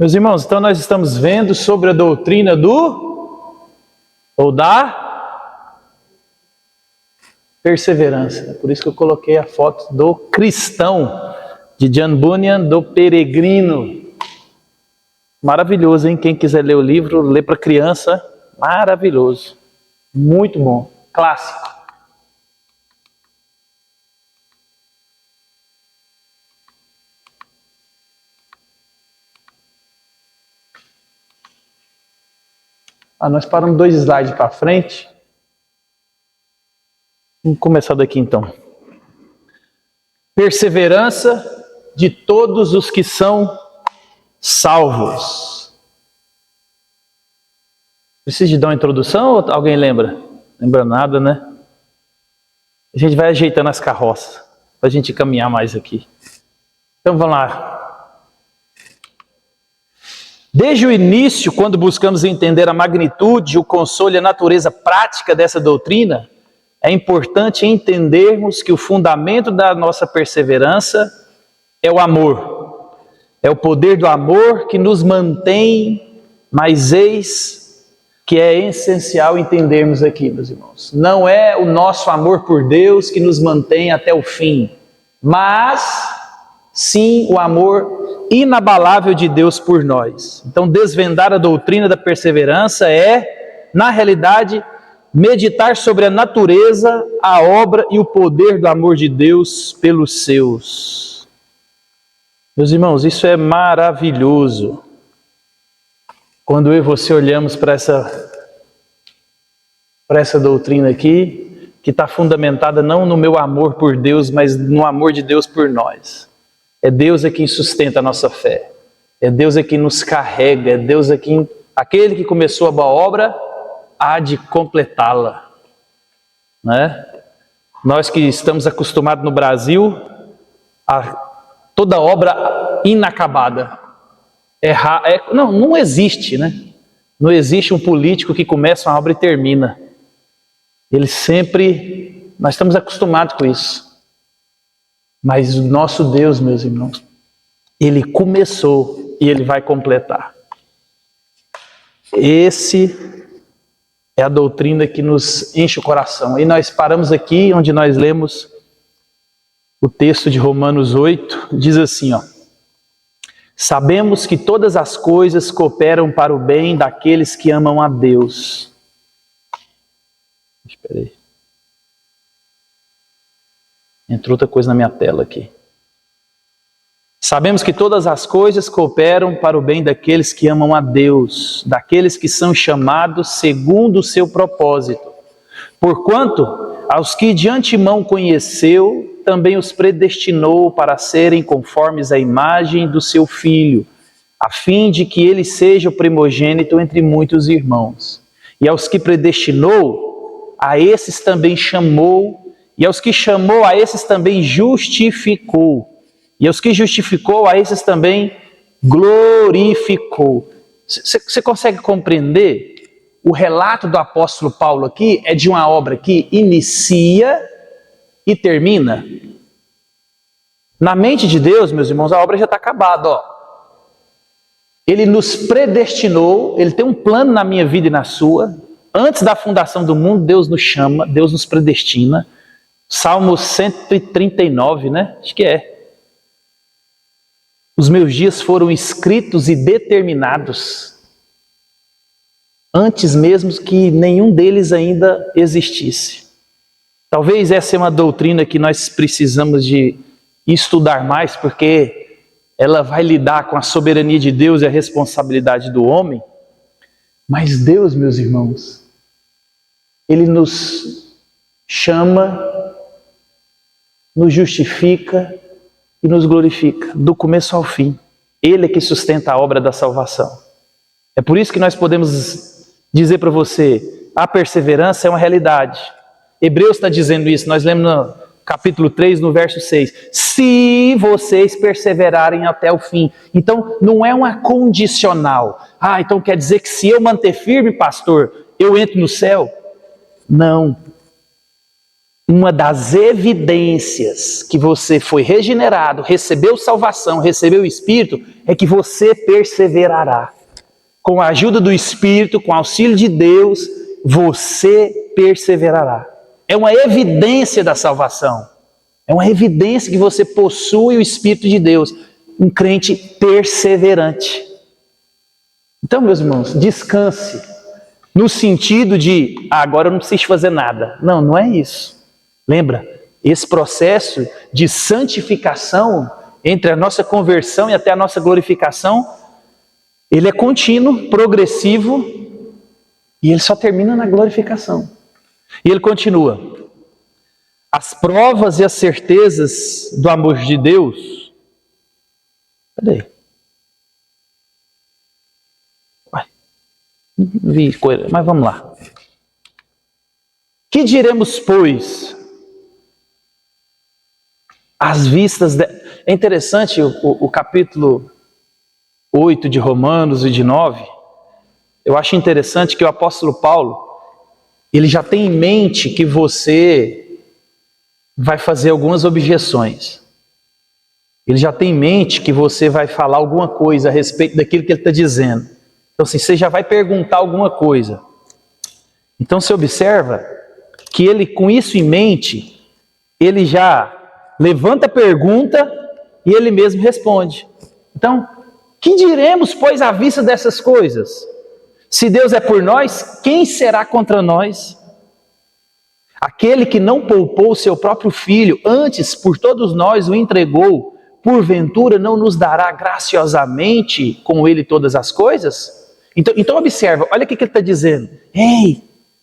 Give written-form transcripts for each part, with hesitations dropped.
Meus irmãos, então nós estamos vendo sobre a doutrina da perseverança. Por isso que eu coloquei a foto do cristão, de John Bunyan, do peregrino. Maravilhoso, hein? Quem quiser ler o livro, lê para criança, maravilhoso. Muito bom, clássico. Nós paramos 2 slides para frente. Vamos começar daqui então. Perseverança de todos os que são salvos. Preciso de dar uma introdução ou alguém lembra? Lembra nada, né? A gente vai ajeitando as carroças para a gente caminhar mais aqui. Então vamos lá. Desde o início, quando buscamos entender a magnitude, o consolo e a natureza prática dessa doutrina, é importante entendermos que o fundamento da nossa perseverança é o amor. É o poder do amor que nos mantém, mas eis que é essencial entendermos aqui, meus irmãos. Não é o nosso amor por Deus que nos mantém até o fim, mas sim o amor inabalável de Deus por nós. Então, desvendar a doutrina da perseverança é, na realidade, meditar sobre a natureza, a obra e o poder do amor de Deus pelos seus. Meus irmãos, isso é maravilhoso. Quando eu e você olhamos para essa doutrina aqui, que está fundamentada não no meu amor por Deus, mas no amor de Deus por nós. É Deus quem sustenta a nossa fé. É Deus quem nos carrega. É Deus aquele que começou a boa obra, há de completá-la. Né? Nós que estamos acostumados no Brasil a toda obra inacabada. Não existe, né? Não existe um político que começa uma obra e termina. Nós estamos acostumados com isso. Mas o nosso Deus, meus irmãos, Ele começou e Ele vai completar. Esse é a doutrina que nos enche o coração. E nós paramos aqui onde nós lemos o texto de Romanos 8, diz assim, ó: sabemos que todas as coisas cooperam para o bem daqueles que amam a Deus. Espera aí. Entrou outra coisa na minha tela aqui. Sabemos que todas as coisas cooperam para o bem daqueles que amam a Deus, daqueles que são chamados segundo o seu propósito. Porquanto, aos que de antemão conheceu, também os predestinou para serem conformes à imagem do seu Filho, a fim de que ele seja o primogênito entre muitos irmãos. E aos que predestinou, a esses também chamou, e aos que chamou, a esses também justificou. E aos que justificou, a esses também glorificou. Você consegue compreender? O relato do apóstolo Paulo aqui é de uma obra que inicia e termina. Na mente de Deus, meus irmãos, a obra já está acabada. Ó. Ele nos predestinou, Ele tem um plano na minha vida e na sua. Antes da fundação do mundo, Deus nos chama, Deus nos predestina. Salmo 139, né? Acho que é. Os meus dias foram escritos e determinados antes mesmo que nenhum deles ainda existisse. Talvez essa é uma doutrina que nós precisamos de estudar mais, porque ela vai lidar com a soberania de Deus e a responsabilidade do homem. Mas Deus, meus irmãos, Ele nos chama, nos justifica e nos glorifica, do começo ao fim. Ele é que sustenta a obra da salvação. É por isso que nós podemos dizer para você, a perseverança é uma realidade. Hebreus está dizendo isso, nós lemos no capítulo 3, no verso 6. Se vocês perseverarem até o fim. Então, não é uma condicional. Então quer dizer que se eu manter firme, pastor, eu entro no céu? Não. uma das evidências que você foi regenerado, recebeu salvação, recebeu o Espírito, é que você perseverará. Com a ajuda do Espírito, com o auxílio de Deus, você perseverará. É uma evidência da salvação. É uma evidência que você possui o Espírito de Deus. Um crente perseverante. Então, meus irmãos, descanse. No sentido de, agora eu não preciso fazer nada. Não, não é isso. Lembra, esse processo de santificação entre a nossa conversão e até a nossa glorificação, ele é contínuo, progressivo, e ele só termina na glorificação. E ele continua. As provas e as certezas do amor de Deus. Cadê? Vi coisa, mas vamos lá. Que diremos, pois? Às vistas de... É interessante o capítulo 8 de Romanos e de 9. Eu acho interessante que o apóstolo Paulo, ele já tem em mente que você vai fazer algumas objeções. Ele já tem em mente que você vai falar alguma coisa a respeito daquilo que ele está dizendo. Então assim, você já vai perguntar alguma coisa. Então você observa que ele, com isso em mente, ele já levanta a pergunta e ele mesmo responde. Então, que diremos, pois, à vista dessas coisas? Se Deus é por nós, quem será contra nós? Aquele que não poupou o seu próprio filho, antes por todos nós o entregou, porventura não nos dará graciosamente com ele todas as coisas? Então observa, olha o que ele está dizendo. Ei,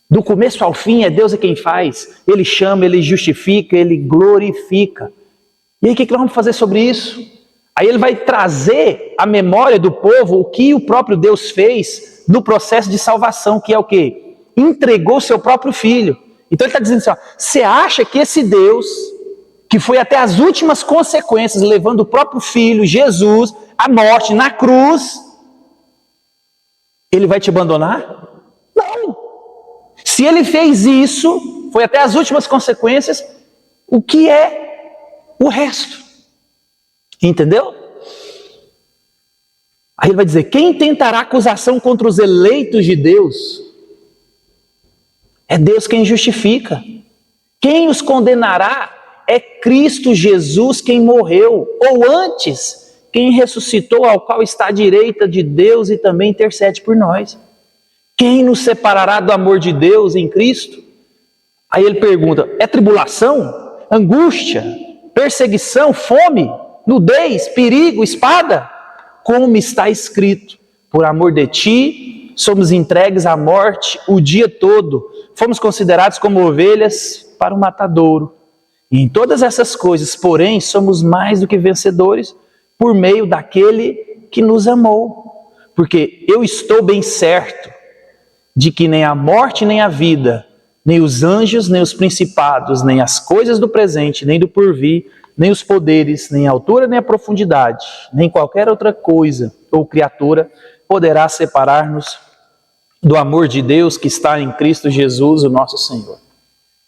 do começo ao fim é Deus quem faz. Ele chama, Ele justifica, Ele glorifica. E aí o que nós vamos fazer sobre isso? Aí ele vai trazer à memória do povo o que o próprio Deus fez no processo de salvação, que é o quê? Entregou seu próprio filho. Então ele está dizendo assim, ó, você acha que esse Deus, que foi até as últimas consequências, levando o próprio filho, Jesus, à morte na cruz, ele vai te abandonar? Não! Se ele fez isso, foi até as últimas consequências, o que é o resto? Entendeu? Aí ele vai dizer, quem tentará acusação contra os eleitos de Deus? É Deus quem justifica. Quem os condenará é Cristo Jesus quem morreu, ou antes, quem ressuscitou, ao qual está à direita de Deus e também intercede por nós. Quem nos separará do amor de Deus em Cristo? Aí ele pergunta, é tribulação, angústia, perseguição, fome, nudez, perigo, espada? Como está escrito, por amor de ti, somos entregues à morte o dia todo, fomos considerados como ovelhas para o matadouro. E em todas essas coisas, porém, somos mais do que vencedores, por meio daquele que nos amou. Porque eu estou bem certo de que nem a morte, nem a vida, nem os anjos, nem os principados, nem as coisas do presente, nem do porvir, nem os poderes, nem a altura, nem a profundidade, nem qualquer outra coisa ou criatura poderá separar-nos do amor de Deus que está em Cristo Jesus, o nosso Senhor.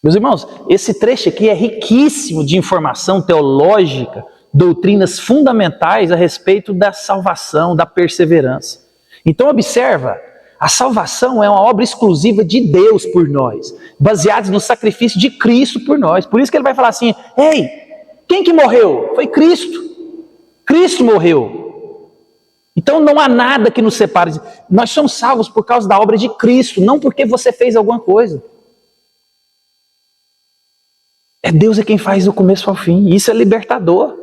Meus irmãos, esse trecho aqui é riquíssimo de informação teológica, doutrinas fundamentais a respeito da salvação, da perseverança. Então observa, a salvação é uma obra exclusiva de Deus por nós, baseada no sacrifício de Cristo por nós. Por isso que ele vai falar assim, ei, quem que morreu? Foi Cristo. Cristo morreu. Então não há nada que nos separe. Nós somos salvos por causa da obra de Cristo, não porque você fez alguma coisa. É Deus quem faz do começo ao fim. Isso é libertador.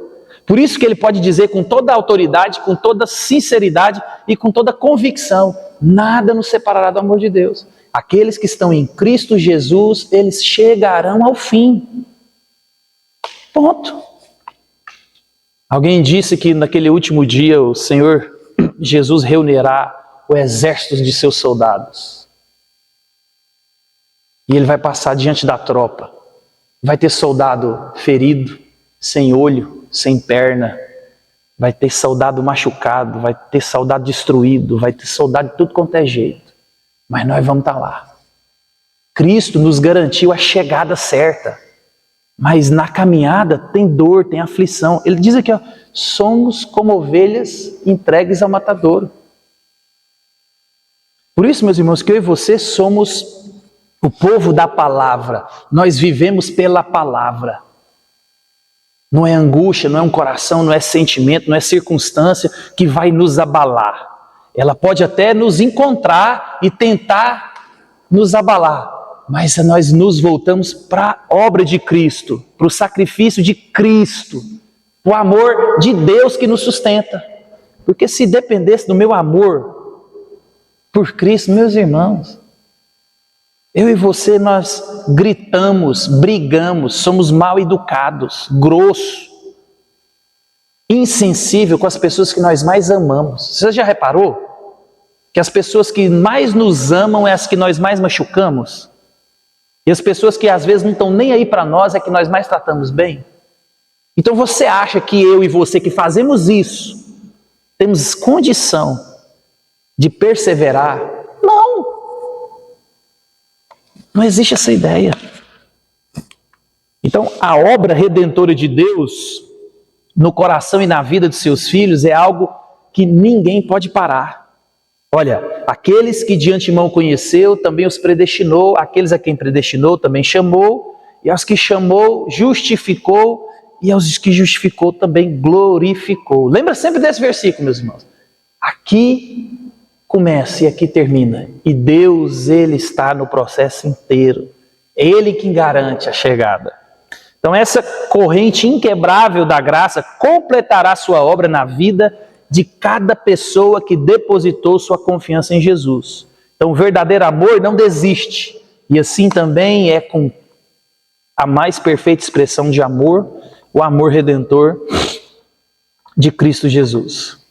Por isso que ele pode dizer com toda a autoridade, com toda a sinceridade e com toda a convicção, nada nos separará do amor de Deus. Aqueles que estão em Cristo Jesus, eles chegarão ao fim. Ponto. Alguém disse que naquele último dia o Senhor Jesus reunirá o exército de seus soldados. E ele vai passar diante da tropa. Vai ter soldado ferido, sem olho, sem perna. Vai ter soldado machucado, vai ter soldado destruído, vai ter soldado de tudo quanto é jeito. Mas nós vamos estar lá. Cristo nos garantiu a chegada certa. Mas na caminhada tem dor, tem aflição. Ele diz aqui, ó, somos como ovelhas entregues ao matadouro. Por isso, meus irmãos, que eu e você somos o povo da palavra. Nós vivemos pela palavra. Não é angústia, não é um coração, não é sentimento, não é circunstância que vai nos abalar. Ela pode até nos encontrar e tentar nos abalar. Mas nós nos voltamos para a obra de Cristo, para o sacrifício de Cristo, para o amor de Deus que nos sustenta. Porque se dependesse do meu amor por Cristo, meus irmãos, eu e você, nós gritamos, brigamos, somos mal educados, grosso, insensível com as pessoas que nós mais amamos. Você já reparou que as pessoas que mais nos amam é as que nós mais machucamos? E as pessoas que às vezes não estão nem aí para nós é que nós mais tratamos bem? Então você acha que eu e você que fazemos isso, temos condição de perseverar? Não! Não existe essa ideia. Então a obra redentora de Deus no coração e na vida de seus filhos é algo que ninguém pode parar. Olha, aqueles que de antemão conheceu, também os predestinou, aqueles a quem predestinou também chamou, e aos que chamou, justificou, e aos que justificou também glorificou. Lembra sempre desse versículo, meus irmãos. Aqui começa e aqui termina. E Deus, Ele está no processo inteiro. É Ele quem garante a chegada. Então essa corrente inquebrável da graça completará sua obra na vida de cada pessoa que depositou sua confiança em Jesus. Então o verdadeiro amor não desiste. E assim também é com a mais perfeita expressão de amor, o amor redentor de Cristo Jesus.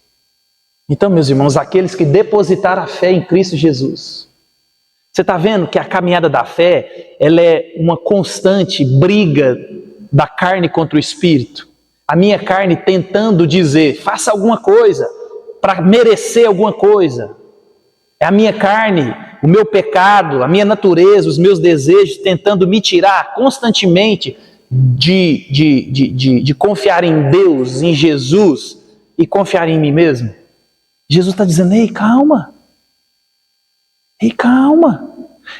Então, meus irmãos, aqueles que depositaram a fé em Cristo Jesus. Você está vendo que a caminhada da fé, ela é uma constante briga da carne contra o espírito. A minha carne tentando dizer, faça alguma coisa para merecer alguma coisa. É a minha carne, o meu pecado, a minha natureza, os meus desejos tentando me tirar constantemente de confiar em Deus, em Jesus e confiar em mim mesmo. Jesus está dizendo, ei, calma. Ei, calma.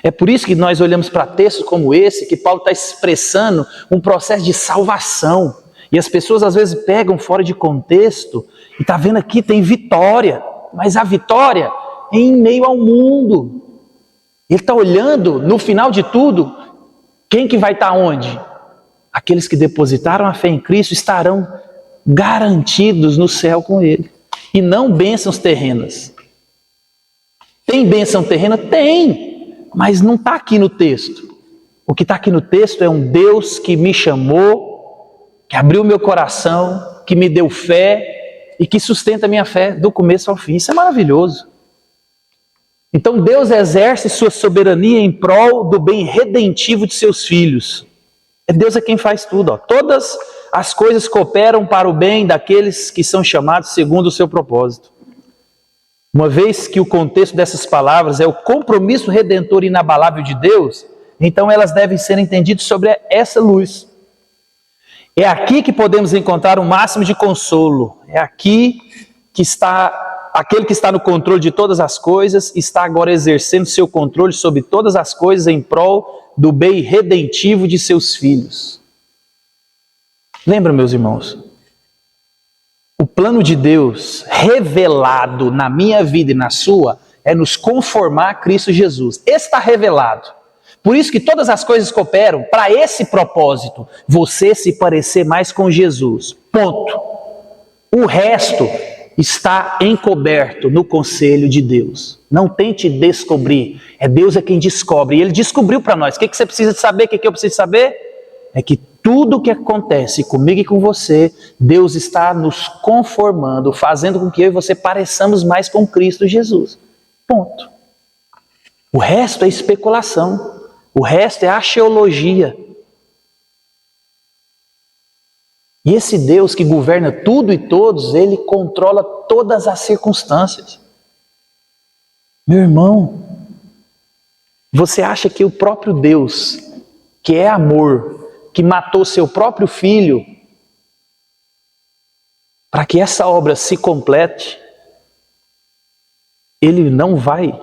É por isso que nós olhamos para textos como esse, que Paulo está expressando um processo de salvação. E as pessoas às vezes pegam fora de contexto e está vendo aqui, tem vitória. Mas a vitória é em meio ao mundo. Ele está olhando, no final de tudo, quem que vai estar onde? Aqueles que depositaram a fé em Cristo estarão garantidos no céu com Ele. E não bênçãos terrenas. Tem bênção terrena? Tem, mas não está aqui no texto. O que está aqui no texto é um Deus que me chamou, que abriu meu coração, que me deu fé e que sustenta a minha fé do começo ao fim. Isso é maravilhoso. Então Deus exerce sua soberania em prol do bem redentivo de seus filhos. É Deus quem faz tudo. Ó. Todas as coisas cooperam para o bem daqueles que são chamados segundo o seu propósito. Uma vez que o contexto dessas palavras é o compromisso redentor inabalável de Deus, então elas devem ser entendidas sobre essa luz. É aqui que podemos encontrar o máximo de consolo. É aqui que está, aquele que está no controle de todas as coisas, está agora exercendo seu controle sobre todas as coisas em prol do bem redentivo de seus filhos. Lembra, meus irmãos? O plano de Deus revelado na minha vida e na sua é nos conformar a Cristo Jesus. Está revelado. Por isso que todas as coisas cooperam para esse propósito, você se parecer mais com Jesus. Ponto. O resto está encoberto no conselho de Deus. Não tente descobrir, é Deus quem descobre. E Ele descobriu para nós. O que você precisa de saber? O que eu preciso saber? É que tudo o que acontece comigo e com você, Deus está nos conformando, fazendo com que eu e você pareçamos mais com Cristo Jesus. Ponto. O resto é especulação. O resto é axiologia. E esse Deus que governa tudo e todos, Ele controla todas as circunstâncias. Meu irmão, você acha que o próprio Deus, que é amor, que matou seu próprio filho, para que essa obra se complete, Ele não vai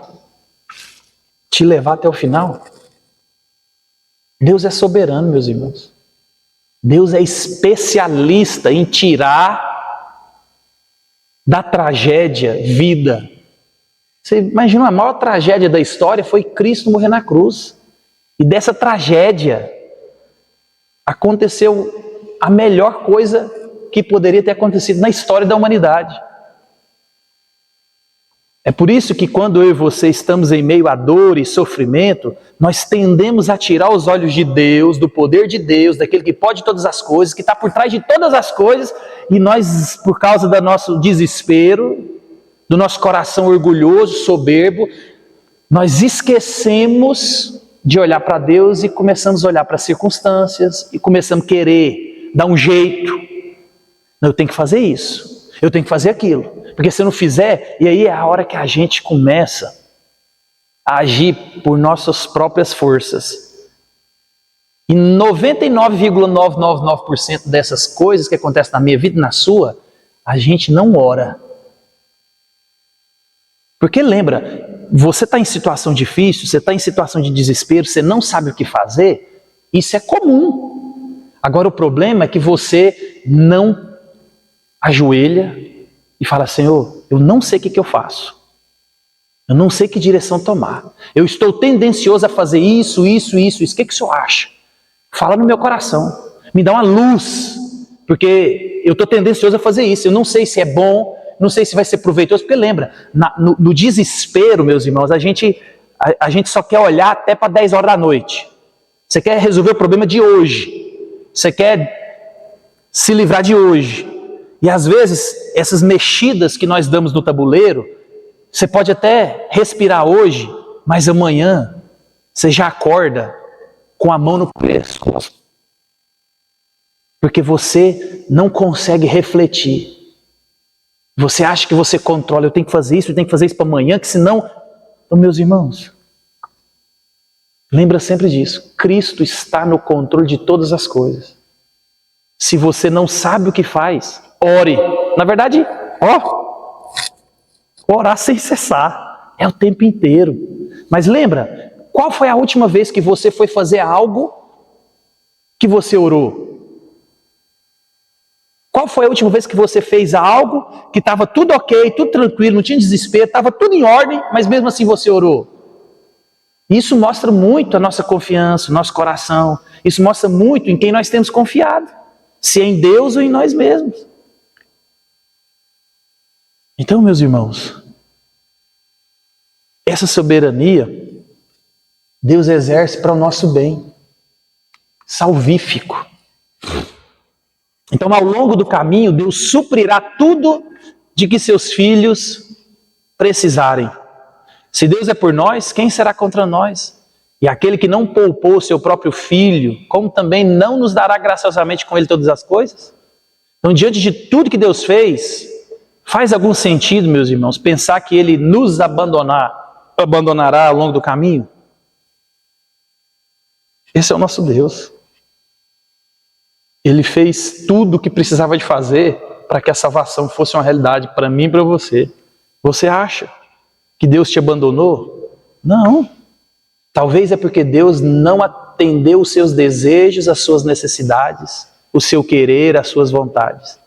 te levar até o final? Deus é soberano, meus irmãos. Deus é especialista em tirar da tragédia vida. Você imagina, a maior tragédia da história foi Cristo morrer na cruz. E dessa tragédia aconteceu a melhor coisa que poderia ter acontecido na história da humanidade. É por isso que quando eu e você estamos em meio a dor e sofrimento, nós tendemos a tirar os olhos de Deus, do poder de Deus, daquele que pode todas as coisas, que está por trás de todas as coisas, e nós, por causa do nosso desespero, do nosso coração orgulhoso, soberbo, nós esquecemos de olhar para Deus e começamos a olhar para as circunstâncias e começamos a querer dar um jeito. Não, eu tenho que fazer isso, eu tenho que fazer aquilo. Porque se eu não fizer, e aí é a hora que a gente começa a agir por nossas próprias forças. E 99,999% dessas coisas que acontecem na minha vida e na sua, a gente não ora. Porque lembra, você está em situação difícil, você está em situação de desespero, você não sabe o que fazer, isso é comum. Agora o problema é que você não ajoelha e fala: Senhor, eu não sei o que eu faço. Eu não sei que direção tomar. Eu estou tendencioso a fazer isso. O que o senhor acha? Fala no meu coração. Me dá uma luz. Porque eu estou tendencioso a fazer isso. Eu não sei se é bom, não sei se vai ser proveitoso. Porque lembra, no desespero, meus irmãos, a gente só quer olhar até para 10 horas da noite. Você quer resolver o problema de hoje. Você quer se livrar de hoje. E às vezes, essas mexidas que nós damos no tabuleiro, você pode até respirar hoje, mas amanhã você já acorda com a mão no pescoço. Porque você não consegue refletir. Você acha que você controla, eu tenho que fazer isso para amanhã, que senão... Então, meus irmãos, lembra sempre disso. Cristo está no controle de todas as coisas. Se você não sabe o que faz, ore. Na verdade, orar sem cessar. É o tempo inteiro. Mas lembra, qual foi a última vez que você foi fazer algo que você orou? Qual foi a última vez que você fez algo que estava tudo ok, tudo tranquilo, não tinha desespero, estava tudo em ordem, mas mesmo assim você orou? Isso mostra muito a nossa confiança, o nosso coração. Isso mostra muito em quem nós temos confiado. Se é em Deus ou em nós mesmos. Então, meus irmãos, essa soberania Deus exerce para o nosso bem, salvífico. Então, ao longo do caminho, Deus suprirá tudo de que seus filhos precisarem. Se Deus é por nós, quem será contra nós? E aquele que não poupou seu próprio filho, como também não nos dará graciosamente com ele todas as coisas? Então, diante de tudo que Deus fez, faz algum sentido, meus irmãos, pensar que Ele nos abandonará ao longo do caminho? Esse é o nosso Deus. Ele fez tudo o que precisava de fazer para que a salvação fosse uma realidade para mim e para você. Você acha que Deus te abandonou? Não. Talvez é porque Deus não atendeu os seus desejos, as suas necessidades, o seu querer, as suas vontades.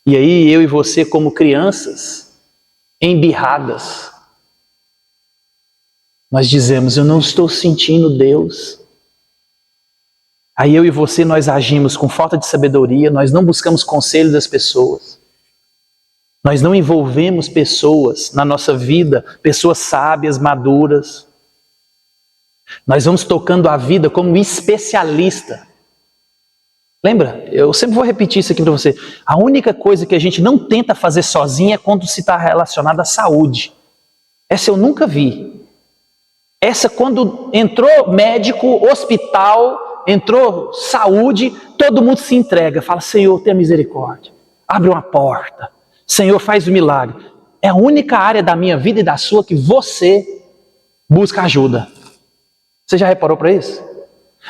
E aí eu e você, como crianças embirradas, nós dizemos: eu não estou sentindo Deus. Aí eu e você, nós agimos com falta de sabedoria, nós não buscamos conselho das pessoas. Nós não envolvemos pessoas na nossa vida, pessoas sábias, maduras. Nós vamos tocando a vida como especialista. Lembra? Eu sempre vou repetir isso aqui para você. A única coisa que a gente não tenta fazer sozinha é quando se está relacionado à saúde. Essa eu nunca vi. Essa quando entrou médico, hospital, entrou saúde, todo mundo se entrega. Fala: Senhor, tenha misericórdia. Abre uma porta. Senhor, faz o milagre. É a única área da minha vida e da sua que você busca ajuda. Você já reparou para isso?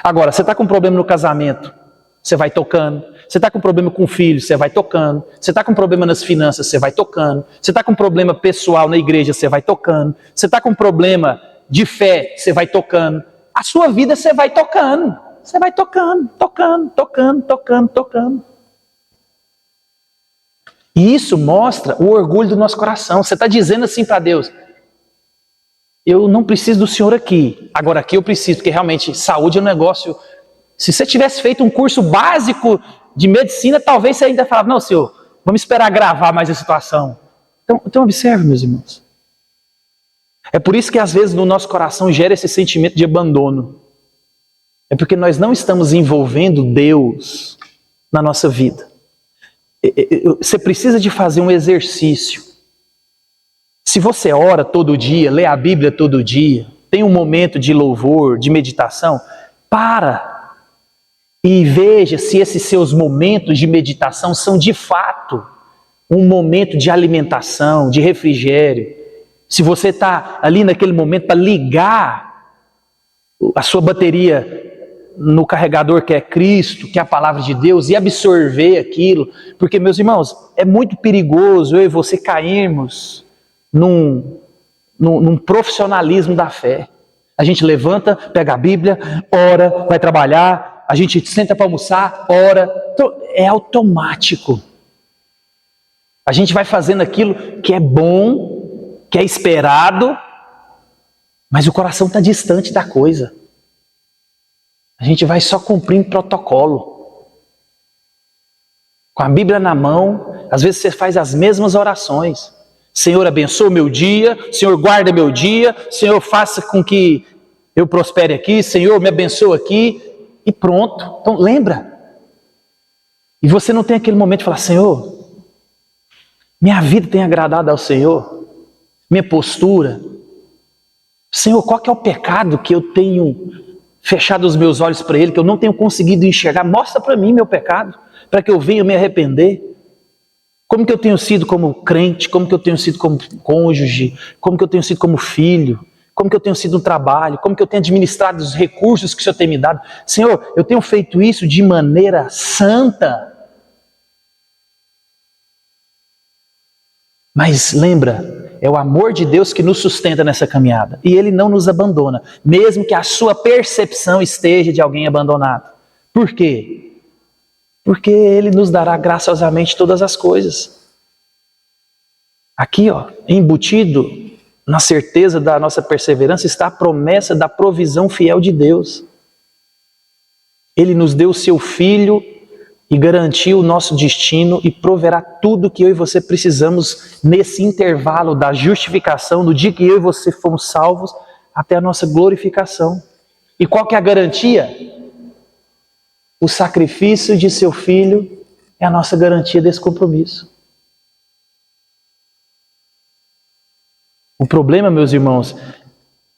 Agora, você está com um problema no casamento. você vai tocando. Você está com problema com o filho, você vai tocando. Você está com problema nas finanças, você vai tocando. Você está com problema pessoal na igreja, você vai tocando. Você está com problema de fé, você vai tocando. A sua vida você vai tocando. Você vai tocando, tocando, tocando, tocando, tocando. E isso mostra o orgulho do nosso coração. Você está dizendo assim para Deus: eu não preciso do Senhor aqui. Agora aqui eu preciso, porque realmente saúde é um negócio. Se você tivesse feito um curso básico de medicina, talvez você ainda falava: não, Senhor, vamos esperar gravar mais a situação. Então observe, meus irmãos. É por isso que às vezes no nosso coração gera esse sentimento de abandono. É porque nós não estamos envolvendo Deus na nossa vida. Você precisa de fazer um exercício. Se você ora todo dia, lê a Bíblia todo dia, tem um momento de louvor, de meditação, para e veja se esses seus momentos de meditação são de fato um momento de alimentação, de refrigério. Se você está ali naquele momento para ligar a sua bateria no carregador que é Cristo, que é a palavra de Deus, e absorver aquilo. Porque, meus irmãos, é muito perigoso eu e você cairmos num profissionalismo da fé. A gente levanta, pega a Bíblia, ora, vai trabalhar, a gente senta para almoçar, ora. Então, é automático. A gente vai fazendo aquilo que é bom, que é esperado, mas o coração está distante da coisa. A gente vai só cumprindo protocolo. Com a Bíblia na mão, às vezes você faz as mesmas orações. Senhor, abençoa o meu dia. Senhor, guarda meu dia. Senhor, faça com que eu prospere aqui. Senhor, me abençoa aqui. E pronto. Então, lembra. E você não tem aquele momento de falar: Senhor, minha vida tem agradado ao Senhor. Minha postura. Senhor, qual que é o pecado que eu tenho fechado os meus olhos para Ele, que eu não tenho conseguido enxergar? Mostra para mim meu pecado, para que eu venha me arrepender. Como que eu tenho sido como crente, como que eu tenho sido como cônjuge, como que eu tenho sido como filho, como que eu tenho sido no trabalho, como que eu tenho administrado os recursos que o Senhor tem me dado. Senhor, eu tenho feito isso de maneira santa. Mas lembra, é o amor de Deus que nos sustenta nessa caminhada. E Ele não nos abandona, mesmo que a sua percepção esteja de alguém abandonado. Por quê? Porque Ele nos dará graciosamente todas as coisas. Aqui, embutido na certeza da nossa perseverança, está a promessa da provisão fiel de Deus. Ele nos deu o seu Filho e garantiu o nosso destino e proverá tudo que eu e você precisamos nesse intervalo da justificação, no dia que eu e você fomos salvos, até a nossa glorificação. E qual que é a garantia? O sacrifício de seu Filho é a nossa garantia desse compromisso. O problema, meus irmãos,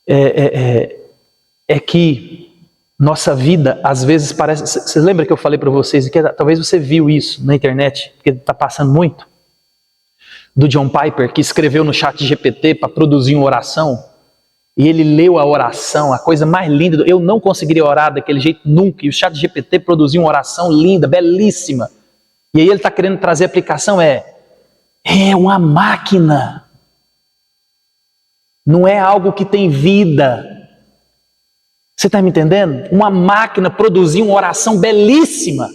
é que nossa vida, às vezes, parece... Você lembra que eu falei para vocês, que talvez você viu isso na internet, porque está passando muito, do John Piper, que escreveu no ChatGPT para produzir uma oração, e ele leu a oração, a coisa mais linda. Eu não conseguiria orar daquele jeito nunca, e o ChatGPT produziu uma oração linda, belíssima. E aí ele está querendo trazer a aplicação, é uma máquina. Não é algo que tem vida. Você está me entendendo? Uma máquina produziu uma oração belíssima.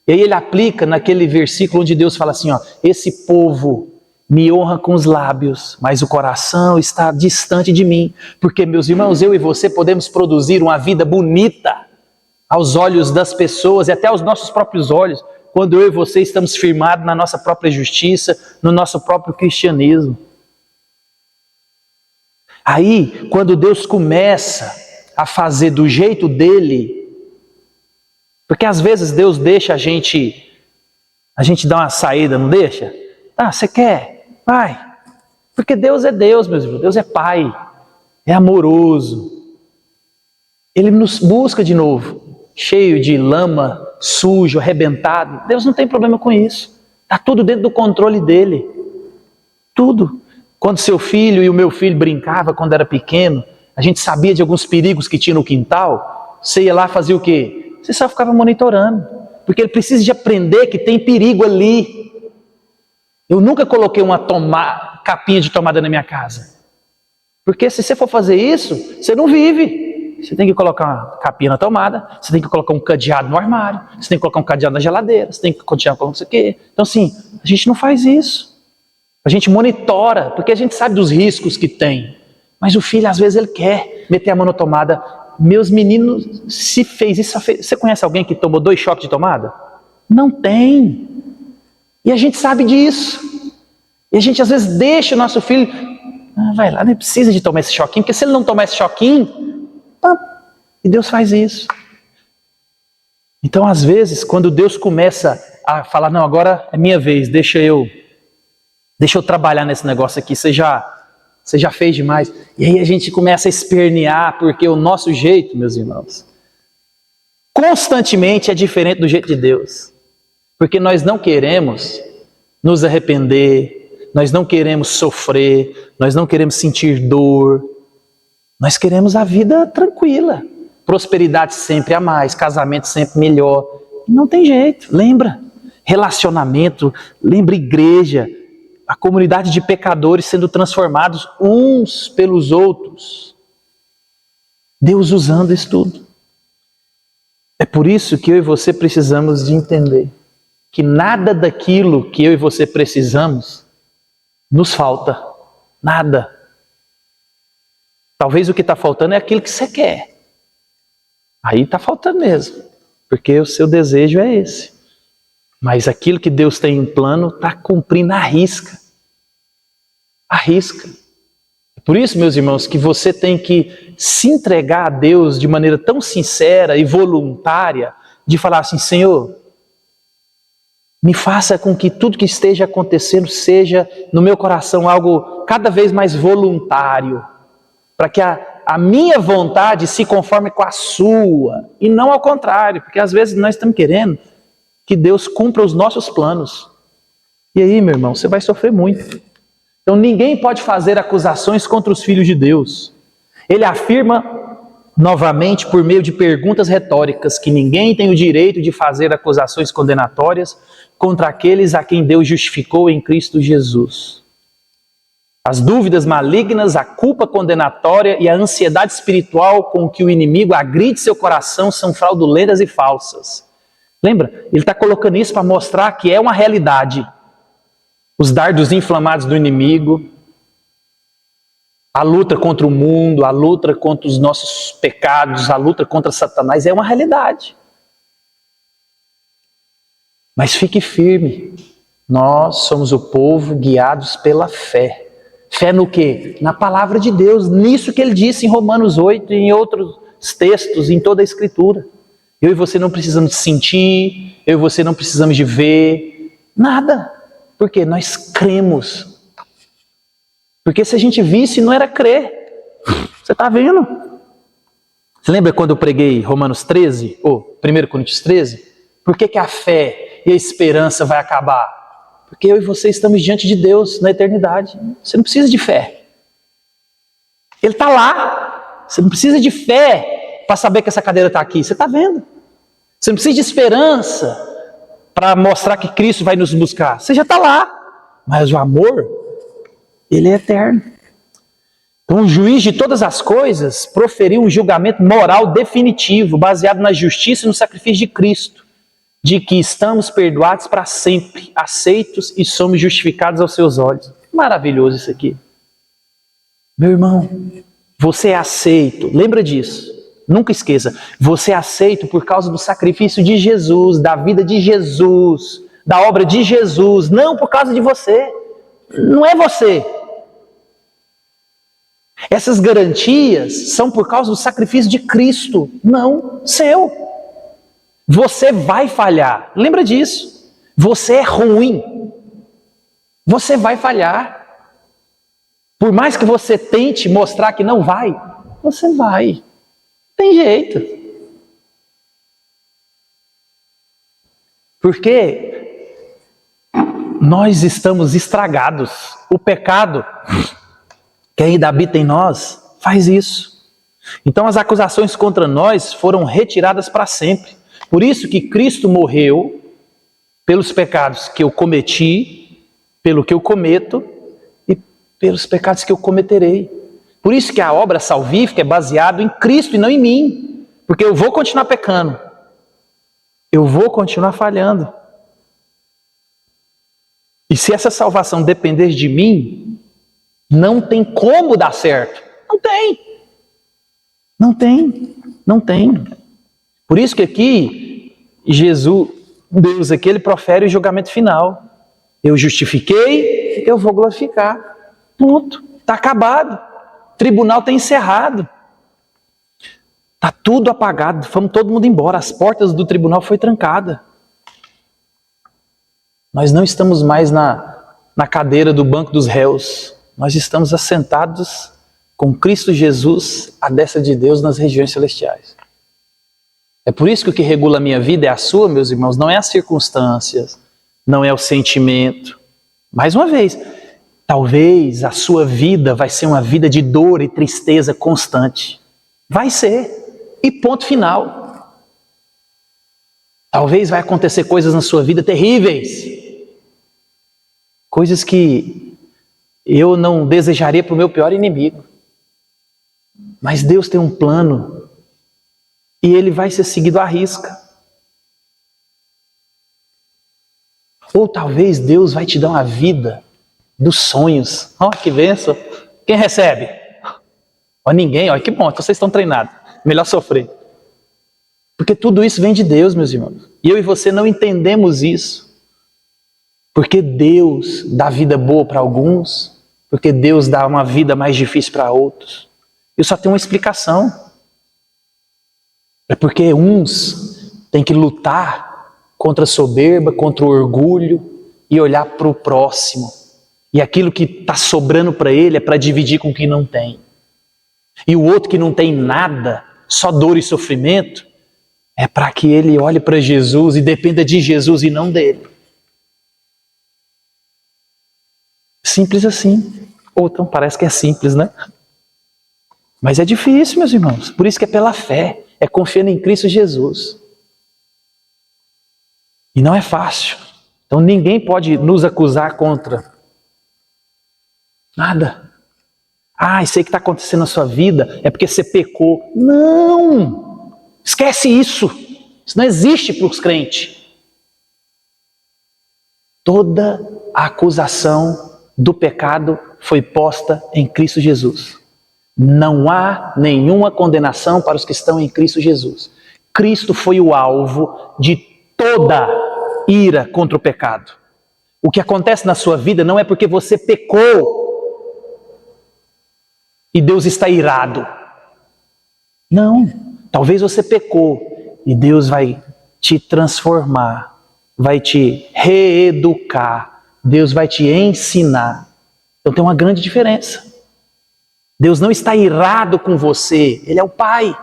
E aí ele aplica naquele versículo onde Deus fala assim, esse povo me honra com os lábios, mas o coração está distante de mim. Porque, meus irmãos, eu e você podemos produzir uma vida bonita aos olhos das pessoas e até aos nossos próprios olhos, quando eu e você estamos firmados na nossa própria justiça, no nosso próprio cristianismo. Aí, quando Deus começa a fazer do jeito dele, porque às vezes Deus deixa a gente dar uma saída, não deixa? Você quer? Vai. Porque Deus é Deus, meus irmãos. Deus é Pai, é amoroso. Ele nos busca de novo, cheio de lama, sujo, arrebentado. Deus não tem problema com isso. Está tudo dentro do controle dele. Tudo. Quando seu filho e o meu filho brincavam quando era pequeno, a gente sabia de alguns perigos que tinha no quintal. Você ia lá fazer o quê? você só ficava monitorando. Porque ele precisa de aprender que tem perigo ali. Eu nunca coloquei uma capinha de tomada na minha casa. Porque se você for fazer isso, você não vive. Você tem que colocar uma capinha na tomada, você tem que colocar um cadeado no armário, você tem que colocar um cadeado na geladeira, você tem que continuar com isso aqui. Então assim, a gente não faz isso. A gente monitora, porque a gente sabe dos riscos que tem. Mas o filho, às vezes, ele quer meter a mão na tomada. Meus meninos, se fez isso, você conhece alguém que tomou 2 choques de tomada? Não tem. E a gente sabe disso. E a gente, às vezes, deixa o nosso filho... vai lá, não precisa de tomar esse choquinho, porque se ele não tomar esse choquinho... e Deus faz isso. Então, às vezes, quando Deus começa a falar, não, agora é minha vez, deixa eu trabalhar nesse negócio aqui, você já fez demais. E aí a gente começa a espernear, porque o nosso jeito, meus irmãos, constantemente é diferente do jeito de Deus. Porque nós não queremos nos arrepender, nós não queremos sofrer, nós não queremos sentir dor, nós queremos a vida tranquila, prosperidade sempre a mais, casamento sempre melhor. Não tem jeito, lembra? Relacionamento, lembra igreja, a comunidade de pecadores sendo transformados uns pelos outros. Deus usando isso tudo. É por isso que eu e você precisamos de entender que nada daquilo que eu e você precisamos nos falta. Nada. Talvez o que está faltando é aquilo que você quer. Aí está faltando mesmo. Porque o seu desejo é esse. Mas aquilo que Deus tem em plano está cumprindo à risca. À risca. Por isso, meus irmãos, que você tem que se entregar a Deus de maneira tão sincera e voluntária, de falar assim, Senhor, me faça com que tudo que esteja acontecendo seja no meu coração algo cada vez mais voluntário, para que a minha vontade se conforme com a sua, e não ao contrário, porque às vezes nós estamos querendo que Deus cumpra os nossos planos. E aí, meu irmão, você vai sofrer muito. Então ninguém pode fazer acusações contra os filhos de Deus. Ele afirma novamente por meio de perguntas retóricas que ninguém tem o direito de fazer acusações condenatórias contra aqueles a quem Deus justificou em Cristo Jesus. As dúvidas malignas, a culpa condenatória e a ansiedade espiritual com que o inimigo agride seu coração são fraudulentas e falsas. Lembra? Ele está colocando isso para mostrar que é uma realidade. Os dardos inflamados do inimigo, a luta contra o mundo, a luta contra os nossos pecados, a luta contra Satanás é uma realidade. Mas fique firme, nós somos o povo guiados pela fé. Fé no quê? Na palavra de Deus, nisso que ele disse em Romanos 8 e em outros textos, em toda a Escritura. Eu e você não precisamos de sentir, eu e você não precisamos de ver, nada. Porque nós cremos. Porque se a gente visse, não era crer. Você está vendo? Você lembra quando eu preguei Romanos 13? Ou 1 Coríntios 13? Por que a fé e a esperança vai acabar? Porque eu e você estamos diante de Deus na eternidade. Você não precisa de fé. Ele está lá. Você não precisa de fé para saber que essa cadeira está aqui. Você está vendo. Você não precisa de esperança para mostrar que Cristo vai nos buscar. Você já está lá. Mas o amor, ele é eterno. Então o juiz de todas as coisas proferiu um julgamento moral definitivo, baseado na justiça e no sacrifício de Cristo, de que estamos perdoados para sempre, aceitos e somos justificados aos seus olhos. Maravilhoso isso aqui. Meu irmão, você é aceito. Lembra disso. Nunca esqueça, você é aceito por causa do sacrifício de Jesus, da vida de Jesus, da obra de Jesus, não por causa de você. Não é você. Essas garantias são por causa do sacrifício de Cristo, não seu. Você vai falhar, lembra disso. Você é ruim. Você vai falhar. Por mais que você tente mostrar que não vai, você vai. Tem jeito. Porque nós estamos estragados. O pecado que ainda habita em nós faz isso. Então as acusações contra nós foram retiradas para sempre. Por isso que Cristo morreu pelos pecados que eu cometi, pelo que eu cometo e pelos pecados que eu cometerei. Por isso que a obra salvífica é baseada em Cristo e não em mim. Porque eu vou continuar pecando. Eu vou continuar falhando. E se essa salvação depender de mim, não tem como dar certo. Não tem. Não tem. Não tem. Por isso que aqui, Deus aqui, ele profere o julgamento final. Eu justifiquei, eu vou glorificar. Ponto. Está acabado. O tribunal está encerrado. Está tudo apagado. Fomos todo mundo embora. As portas do tribunal foram trancadas. Nós não estamos mais na cadeira do banco dos réus. Nós estamos assentados com Cristo Jesus à destra de Deus nas regiões celestiais. É por isso que o que regula a minha vida é a sua, meus irmãos, não é as circunstâncias, não é o sentimento. Mais uma vez, talvez a sua vida vai ser uma vida de dor e tristeza constante. Vai ser. E ponto final. Talvez vai acontecer coisas na sua vida terríveis. Coisas que eu não desejaria para o meu pior inimigo. Mas Deus tem um plano e ele vai ser seguido à risca. Ou talvez Deus vai te dar uma vida dos sonhos. Olha que bênção. Quem recebe? Ó, ninguém. Olha que bom, então vocês estão treinados. Melhor sofrer. Porque tudo isso vem de Deus, meus irmãos. E eu e você não entendemos isso. Porque Deus dá vida boa para alguns, porque Deus dá uma vida mais difícil para outros. Eu só tenho uma explicação. É porque uns têm que lutar contra a soberba, contra o orgulho e olhar para o próximo. E aquilo que está sobrando para ele é para dividir com quem não tem. E o outro que não tem nada, só dor e sofrimento, é para que ele olhe para Jesus e dependa de Jesus e não dele. Simples assim. Ou então parece que é simples, né? Mas é difícil, meus irmãos. Por isso que é pela fé. É confiando em Cristo Jesus. E não é fácil. Então ninguém pode nos acusar contra nada. Ah, isso aí que está acontecendo na sua vida é porque você pecou. Não! Esquece isso. Isso não existe para os crentes. Toda a acusação do pecado foi posta em Cristo Jesus. Não há nenhuma condenação para os que estão em Cristo Jesus. Cristo foi o alvo de toda ira contra o pecado. O que acontece na sua vida não é porque você pecou e Deus está irado. Não. Talvez você pecou e Deus vai te transformar, vai te reeducar, Deus vai te ensinar. Então tem uma grande diferença. Deus não está irado com você, Ele é o Pai.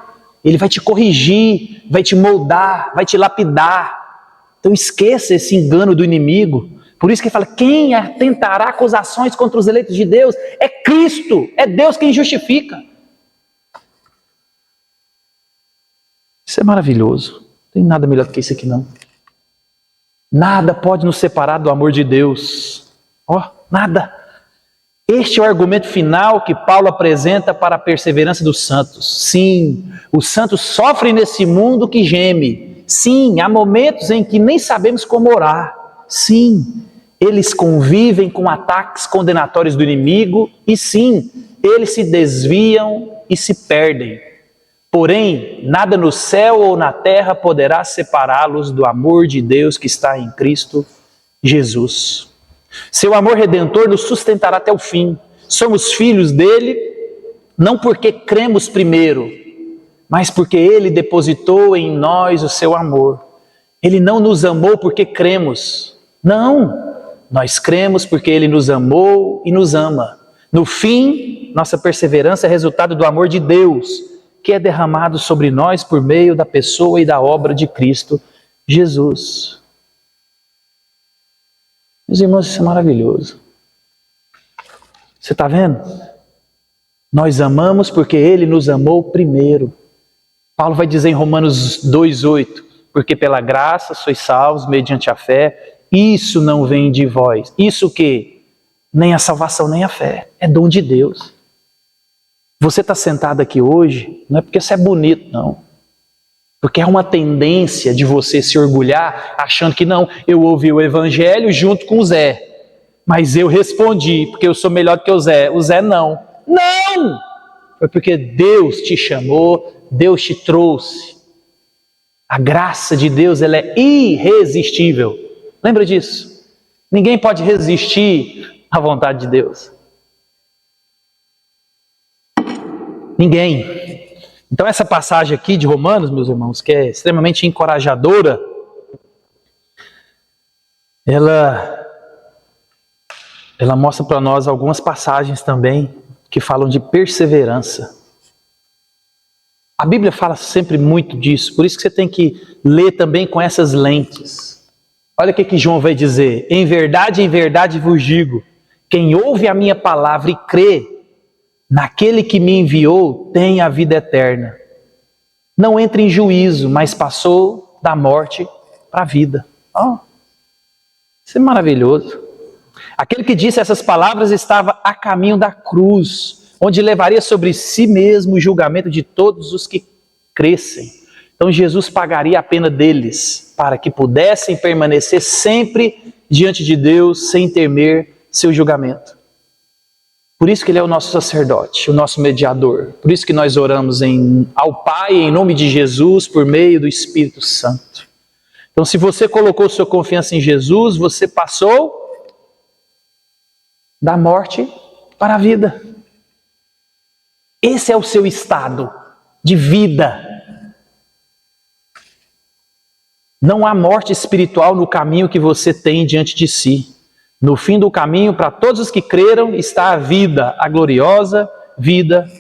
Ele vai te corrigir, vai te moldar, vai te lapidar. Então esqueça esse engano do inimigo. Por isso que ele fala, quem atentará acusações contra os eleitos de Deus? É Cristo, é Deus quem justifica. Isso é maravilhoso. Não tem nada melhor do que isso aqui não. Nada pode nos separar do amor de Deus. Nada. Este é o argumento final que Paulo apresenta para a perseverança dos santos. Sim, os santos sofrem nesse mundo que geme. Sim, há momentos em que nem sabemos como orar. Sim, eles convivem com ataques condenatórios do inimigo. E sim, eles se desviam e se perdem. Porém, nada no céu ou na terra poderá separá-los do amor de Deus que está em Cristo Jesus. Seu amor redentor nos sustentará até o fim. Somos filhos dele, não porque cremos primeiro, mas porque ele depositou em nós o seu amor. Ele não nos amou porque cremos. Não, nós cremos porque ele nos amou e nos ama. No fim, nossa perseverança é resultado do amor de Deus, que é derramado sobre nós por meio da pessoa e da obra de Cristo Jesus. Meus irmãos, isso é maravilhoso. Você está vendo? Nós amamos porque Ele nos amou primeiro. Paulo vai dizer em Romanos 2,8, Porque pela graça sois salvos mediante a fé. Isso não vem de vós. Isso que? Nem a salvação, nem a fé. É dom de Deus. Você está sentado aqui hoje, não é porque você é bonito, não. Porque é uma tendência de você se orgulhar, achando que não, eu ouvi o evangelho junto com o Zé. Mas eu respondi, porque eu sou melhor do que o Zé. O Zé não. Não! Foi porque Deus te chamou, Deus te trouxe. A graça de Deus, ela é irresistível. Lembra disso? Ninguém pode resistir à vontade de Deus. Ninguém. Então essa passagem aqui de Romanos, meus irmãos, que é extremamente encorajadora, ela mostra para nós algumas passagens também que falam de perseverança. A Bíblia fala sempre muito disso, por isso que você tem que ler também com essas lentes. Olha o que João vai dizer: em verdade vos digo, quem ouve a minha palavra e crê naquele que me enviou tem a vida eterna. Não entra em juízo, mas passou da morte para a vida. Oh, isso é maravilhoso. Aquele que disse essas palavras estava a caminho da cruz, onde levaria sobre si mesmo o julgamento de todos os que crescem. Então Jesus pagaria a pena deles, para que pudessem permanecer sempre diante de Deus, sem temer seu julgamento. Por isso que Ele é o nosso sacerdote, o nosso mediador. Por isso que nós oramos ao Pai em nome de Jesus, por meio do Espírito Santo. Então se você colocou sua confiança em Jesus, você passou da morte para a vida. Esse é o seu estado de vida. Não há morte espiritual no caminho que você tem diante de si. No fim do caminho, para todos os que creram, está a vida, a gloriosa vida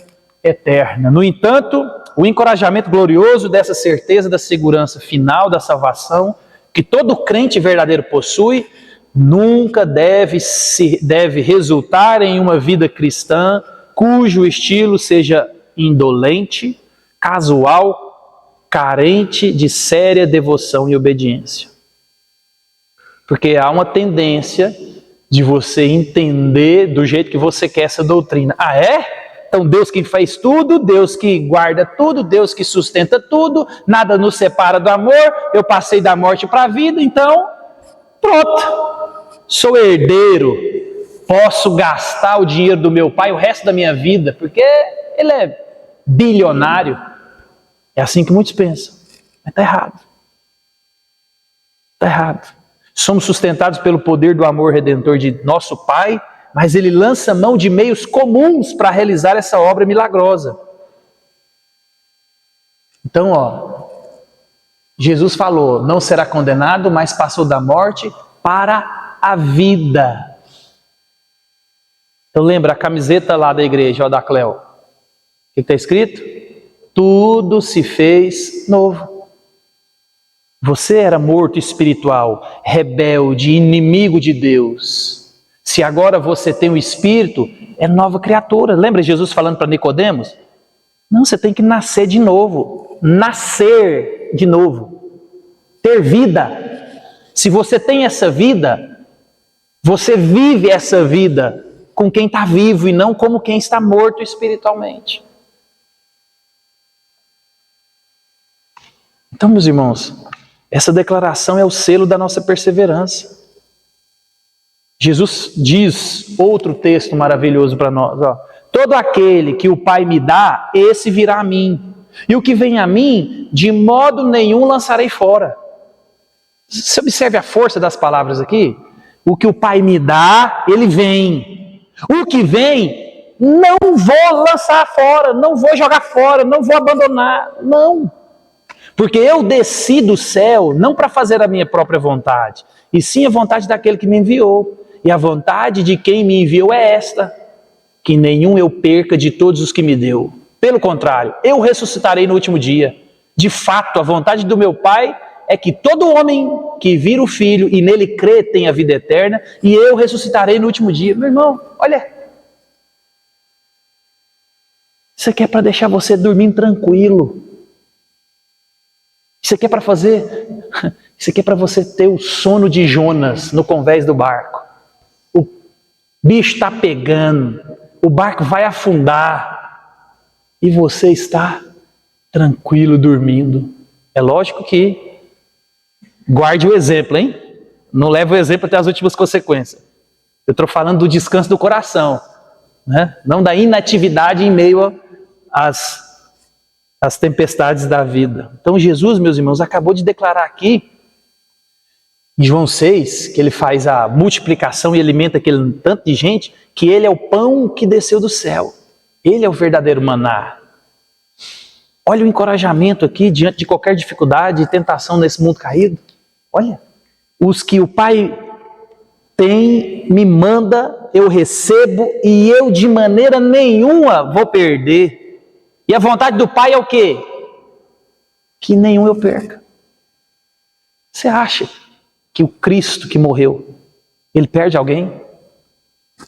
eterna. No entanto, o encorajamento glorioso dessa certeza da segurança final da salvação, que todo crente verdadeiro possui, nunca deve resultar em uma vida cristã cujo estilo seja indolente, casual, carente de séria devoção e obediência. Porque há uma tendência de você entender do jeito que você quer essa doutrina. Ah, é? Então Deus que fez tudo, Deus que guarda tudo, Deus que sustenta tudo, nada nos separa do amor, eu passei da morte para a vida, então pronto. Sou herdeiro, posso gastar o dinheiro do meu pai o resto da minha vida, porque ele é bilionário. É assim que muitos pensam. Mas está errado. Está errado. Somos sustentados pelo poder do amor redentor de nosso Pai, mas Ele lança mão de meios comuns para realizar essa obra milagrosa. Então, Jesus falou, não será condenado, mas passou da morte para a vida. Então lembra a camiseta lá da igreja, da Cleo. O que está escrito? Tudo se fez novo. Você era morto espiritual, rebelde, inimigo de Deus. Se agora você tem o Espírito, é nova criatura. Lembra Jesus falando para Nicodemos? Não, você tem que nascer de novo. Nascer de novo. Ter vida. Se você tem essa vida, você vive essa vida com quem está vivo e não como quem está morto espiritualmente. Então, meus irmãos, essa declaração é o selo da nossa perseverança. Jesus diz, outro texto maravilhoso para nós, todo aquele que o Pai me dá, esse virá a mim. E o que vem a mim, de modo nenhum lançarei fora. Você observe a força das palavras aqui? O que o Pai me dá, ele vem. O que vem, não vou lançar fora, não vou jogar fora, não vou abandonar, não. Porque eu desci do céu não para fazer a minha própria vontade, e sim a vontade daquele que me enviou. E a vontade de quem me enviou é esta, que nenhum eu perca de todos os que me deu. Pelo contrário, eu ressuscitarei no último dia. De fato, a vontade do meu Pai é que todo homem que vira o Filho e nele crê tenha vida eterna, e eu ressuscitarei no último dia. Meu irmão, olha, isso aqui é para deixar você dormindo tranquilo. Isso aqui é para fazer, isso aqui é para você ter o sono de Jonas no convés do barco. O bicho está pegando, o barco vai afundar e você está tranquilo dormindo. É lógico que guarde o exemplo, hein? Não leve o exemplo até as últimas consequências. Eu estou falando do descanso do coração, né? Não da inatividade em meio às tempestades da vida. Então Jesus, meus irmãos, acabou de declarar aqui, em João 6, que ele faz a multiplicação e alimenta aquele tanto de gente, que ele é o pão que desceu do céu. Ele é o verdadeiro maná. Olha o encorajamento aqui diante de qualquer dificuldade e tentação nesse mundo caído. Olha, os que o Pai tem, me manda, eu recebo e eu de maneira nenhuma vou perder. E a vontade do Pai é o quê? Que nenhum eu perca. Você acha que o Cristo que morreu, ele perde alguém?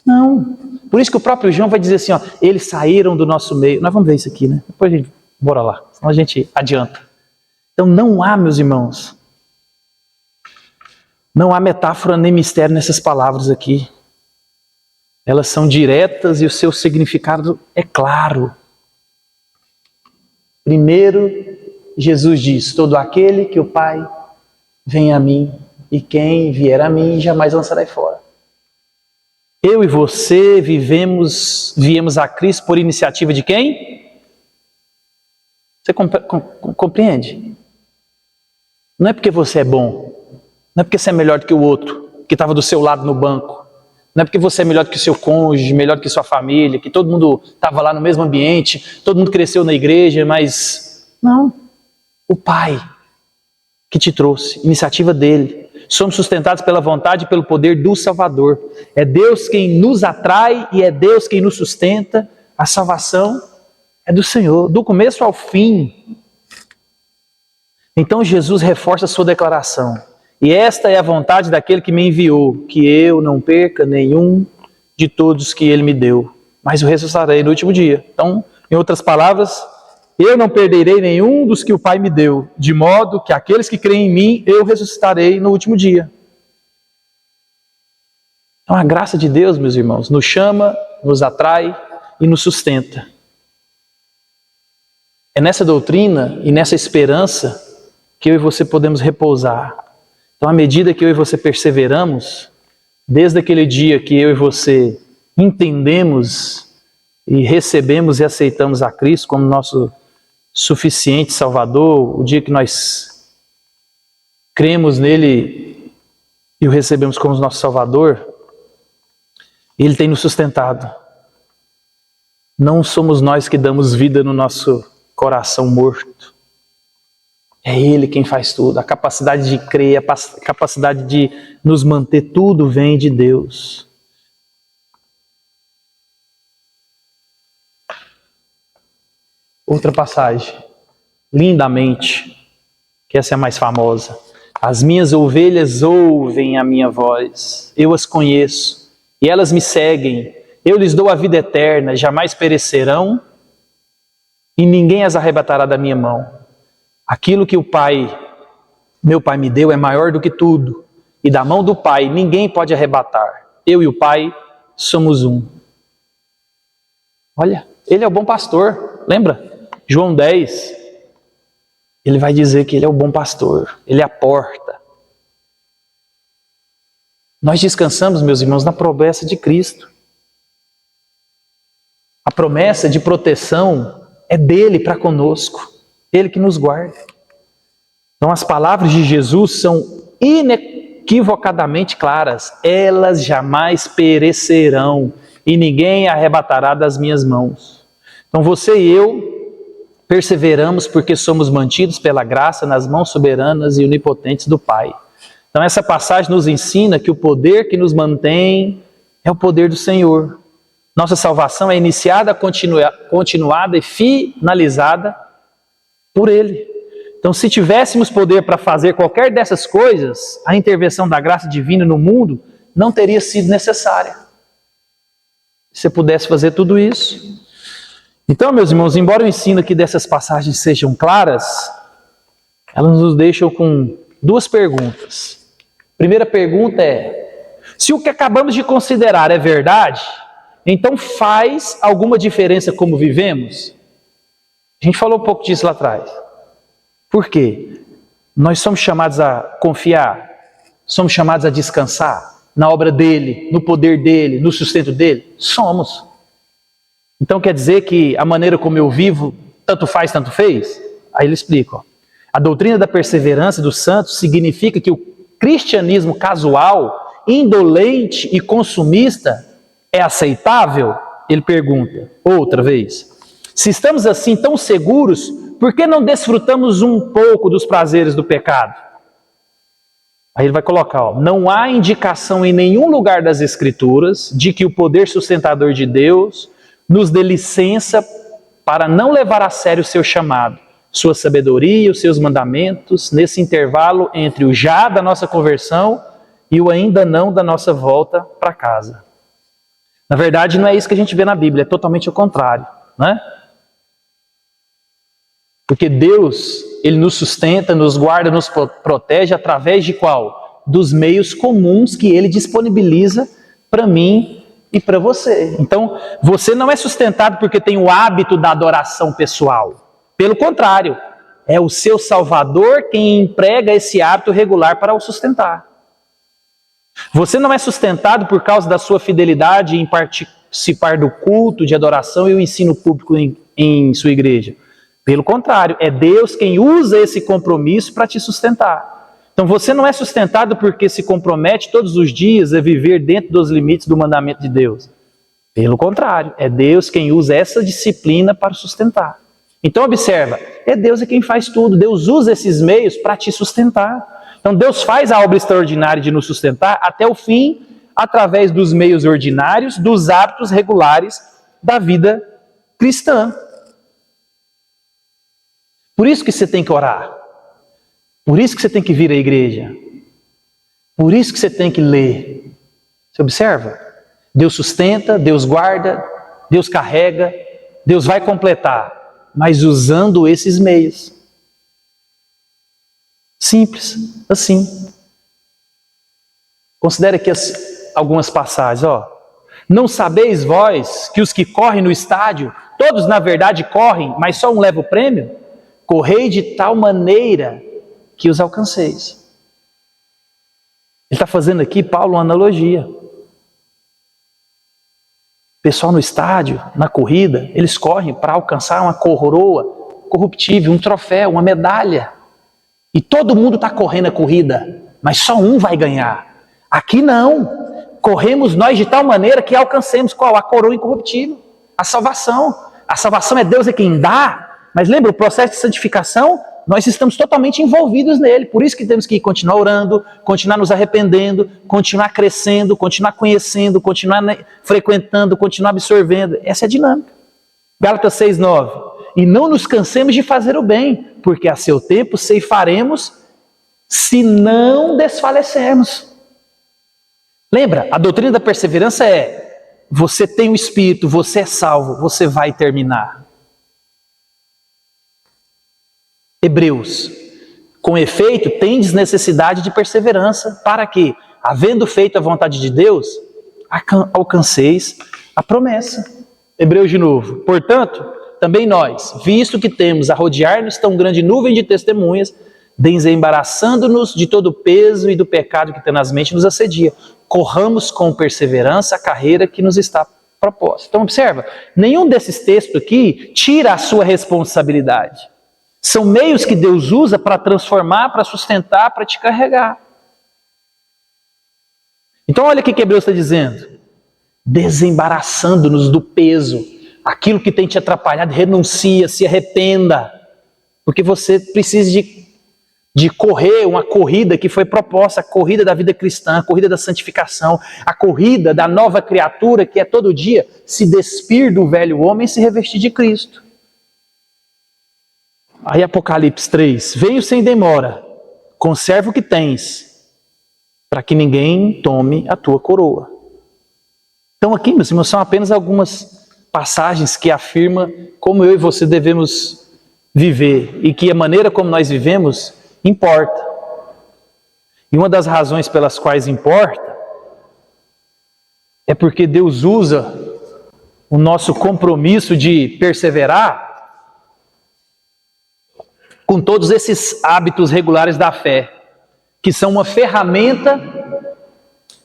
Não. Por isso que o próprio João vai dizer assim, ó, eles saíram do nosso meio. Nós vamos ver isso aqui, né? Depois a gente, bora lá, senão a gente adianta. Então não há, meus irmãos, não há metáfora nem mistério nessas palavras aqui. Elas são diretas e o seu significado é claro. Primeiro, Jesus diz, todo aquele que o Pai vem a mim, e quem vier a mim jamais lançarei fora. Eu e você viemos a Cristo por iniciativa de quem? Você compreende? Não é porque você é bom, não é porque você é melhor do que o outro, que estava do seu lado no banco, não é porque você é melhor do que o seu cônjuge, melhor do que sua família, que todo mundo estava lá no mesmo ambiente, todo mundo cresceu na igreja, mas não, o Pai que te trouxe, iniciativa dele. Somos sustentados pela vontade e pelo poder do Salvador. É Deus quem nos atrai e é Deus quem nos sustenta. A salvação é do Senhor, do começo ao fim. Então Jesus reforça a sua declaração. E esta é a vontade daquele que me enviou, que eu não perca nenhum de todos que ele me deu, mas o ressuscitarei no último dia. Então, em outras palavras, eu não perderei nenhum dos que o Pai me deu, de modo que aqueles que creem em mim, eu ressuscitarei no último dia. Então a graça de Deus, meus irmãos, nos chama, nos atrai e nos sustenta. É nessa doutrina e nessa esperança que eu e você podemos repousar. Então à medida que eu e você perseveramos, desde aquele dia que eu e você entendemos e recebemos e aceitamos a Cristo como nosso suficiente Salvador, o dia que nós cremos nele e o recebemos como nosso Salvador, ele tem nos sustentado. Não somos nós que damos vida no nosso coração morto. É ele quem faz tudo. A capacidade de crer, a capacidade de nos manter, tudo vem de Deus. Outra passagem, lindamente, que essa é a mais famosa. As minhas ovelhas ouvem a minha voz, eu as conheço, e elas me seguem. Eu lhes dou a vida eterna, jamais perecerão, e ninguém as arrebatará da minha mão. Aquilo que meu Pai me deu é maior do que tudo, e da mão do Pai ninguém pode arrebatar. Eu e o Pai somos um. Olha, ele é o bom pastor, lembra? João 10, ele vai dizer que ele é o bom pastor, ele é a porta. Nós descansamos, meus irmãos, na promessa de Cristo. A promessa de proteção é dele para conosco, ele que nos guarda. Então as palavras de Jesus são inequivocadamente claras, elas jamais perecerão e ninguém arrebatará das minhas mãos. Então você e eu perseveramos porque somos mantidos pela graça nas mãos soberanas e onipotentes do Pai. Então essa passagem nos ensina que o poder que nos mantém é o poder do Senhor. Nossa salvação é iniciada, continuada e finalizada por Ele. Então se tivéssemos poder para fazer qualquer dessas coisas, a intervenção da graça divina no mundo não teria sido necessária. Se você pudesse fazer tudo isso. Então, meus irmãos, embora o ensino aqui dessas passagens sejam claras, elas nos deixam com duas perguntas. Primeira pergunta é: se o que acabamos de considerar é verdade, então faz alguma diferença como vivemos? A gente falou um pouco disso lá atrás. Por quê? Nós somos chamados a confiar, somos chamados a descansar na obra dele, no poder dele, no sustento dele? Somos. Então quer dizer que a maneira como eu vivo, tanto faz, tanto fez? Aí ele explica, ó. A doutrina da perseverança dos santos significa que o cristianismo casual, indolente e consumista é aceitável? Ele pergunta outra vez. Se estamos assim tão seguros, por que não desfrutamos um pouco dos prazeres do pecado? Aí ele vai colocar, ó, não há indicação em nenhum lugar das Escrituras de que o poder sustentador de Deus nos dê licença para não levar a sério o seu chamado, sua sabedoria, os seus mandamentos, nesse intervalo entre o já da nossa conversão e o ainda não da nossa volta para casa. Na verdade, não é isso que a gente vê na Bíblia, é totalmente o contrário, né? Porque Deus, Ele nos sustenta, nos guarda, nos protege através de qual? Dos meios comuns que Ele disponibiliza para mim e para você. Então, você não é sustentado porque tem o hábito da adoração pessoal. Pelo contrário, é o seu Salvador quem emprega esse hábito regular para o sustentar. Você não é sustentado por causa da sua fidelidade em participar do culto de adoração e o ensino público em sua igreja. Pelo contrário, é Deus quem usa esse compromisso para te sustentar. Então você não é sustentado porque se compromete todos os dias a viver dentro dos limites do mandamento de Deus. Pelo contrário, é Deus quem usa essa disciplina para sustentar. Então observa, é Deus quem faz tudo. Deus usa esses meios para te sustentar. Então Deus faz a obra extraordinária de nos sustentar até o fim, através dos meios ordinários, dos hábitos regulares da vida cristã. Por isso que você tem que orar. Por isso que você tem que vir à igreja. Por isso que você tem que ler. Você observa? Deus sustenta, Deus guarda, Deus carrega, Deus vai completar, mas usando esses meios. Simples, assim. Considere aqui algumas passagens, ó. Não sabeis vós que os que correm no estádio, todos na verdade correm, mas só um leva o prêmio? Correi de tal maneira que os alcanceis. Ele está fazendo aqui, Paulo, uma analogia. O pessoal no estádio, na corrida, eles correm para alcançar uma coroa corruptível, um troféu, uma medalha. E todo mundo está correndo a corrida, mas só um vai ganhar. Aqui não. Corremos nós de tal maneira que alcancemos qual? A coroa incorruptível, a salvação. A salvação é Deus quem dá. Mas lembra, o processo de santificação, nós estamos totalmente envolvidos nele. Por isso que temos que continuar orando, continuar nos arrependendo, continuar crescendo, continuar conhecendo, continuar frequentando, continuar absorvendo. Essa é a dinâmica. Gálatas 6:9. E não nos cansemos de fazer o bem, porque a seu tempo ceifaremos se não desfalecermos. Lembra, a doutrina da perseverança é: você tem o Espírito, você é salvo, você vai terminar. Hebreus, com efeito, tendes necessidade de perseverança, para que, havendo feito a vontade de Deus, alcanceis a promessa. Hebreus de novo. Portanto, também nós, visto que temos a rodear-nos tão grande nuvem de testemunhas, desembaraçando-nos de todo o peso e do pecado que tenazmente nos assedia, corramos com perseverança a carreira que nos está proposta. Então observa, nenhum desses textos aqui tira a sua responsabilidade. São meios que Deus usa para transformar, para sustentar, para te carregar. Então olha o que Hebreus está dizendo. Desembaraçando-nos do peso, aquilo que tem te atrapalhado, renuncia, se arrependa. Porque você precisa de correr uma corrida que foi proposta, a corrida da vida cristã, a corrida da santificação, a corrida da nova criatura que é todo dia se despir do velho homem e se revestir de Cristo. Aí Apocalipse 3, venho sem demora, conserva o que tens, para que ninguém tome a tua coroa. Então aqui, meus irmãos, são apenas algumas passagens que afirmam como eu e você devemos viver, e que a maneira como nós vivemos Importa. E uma das razões pelas quais importa é porque Deus usa o nosso compromisso de perseverar com todos esses hábitos regulares da fé, que são uma ferramenta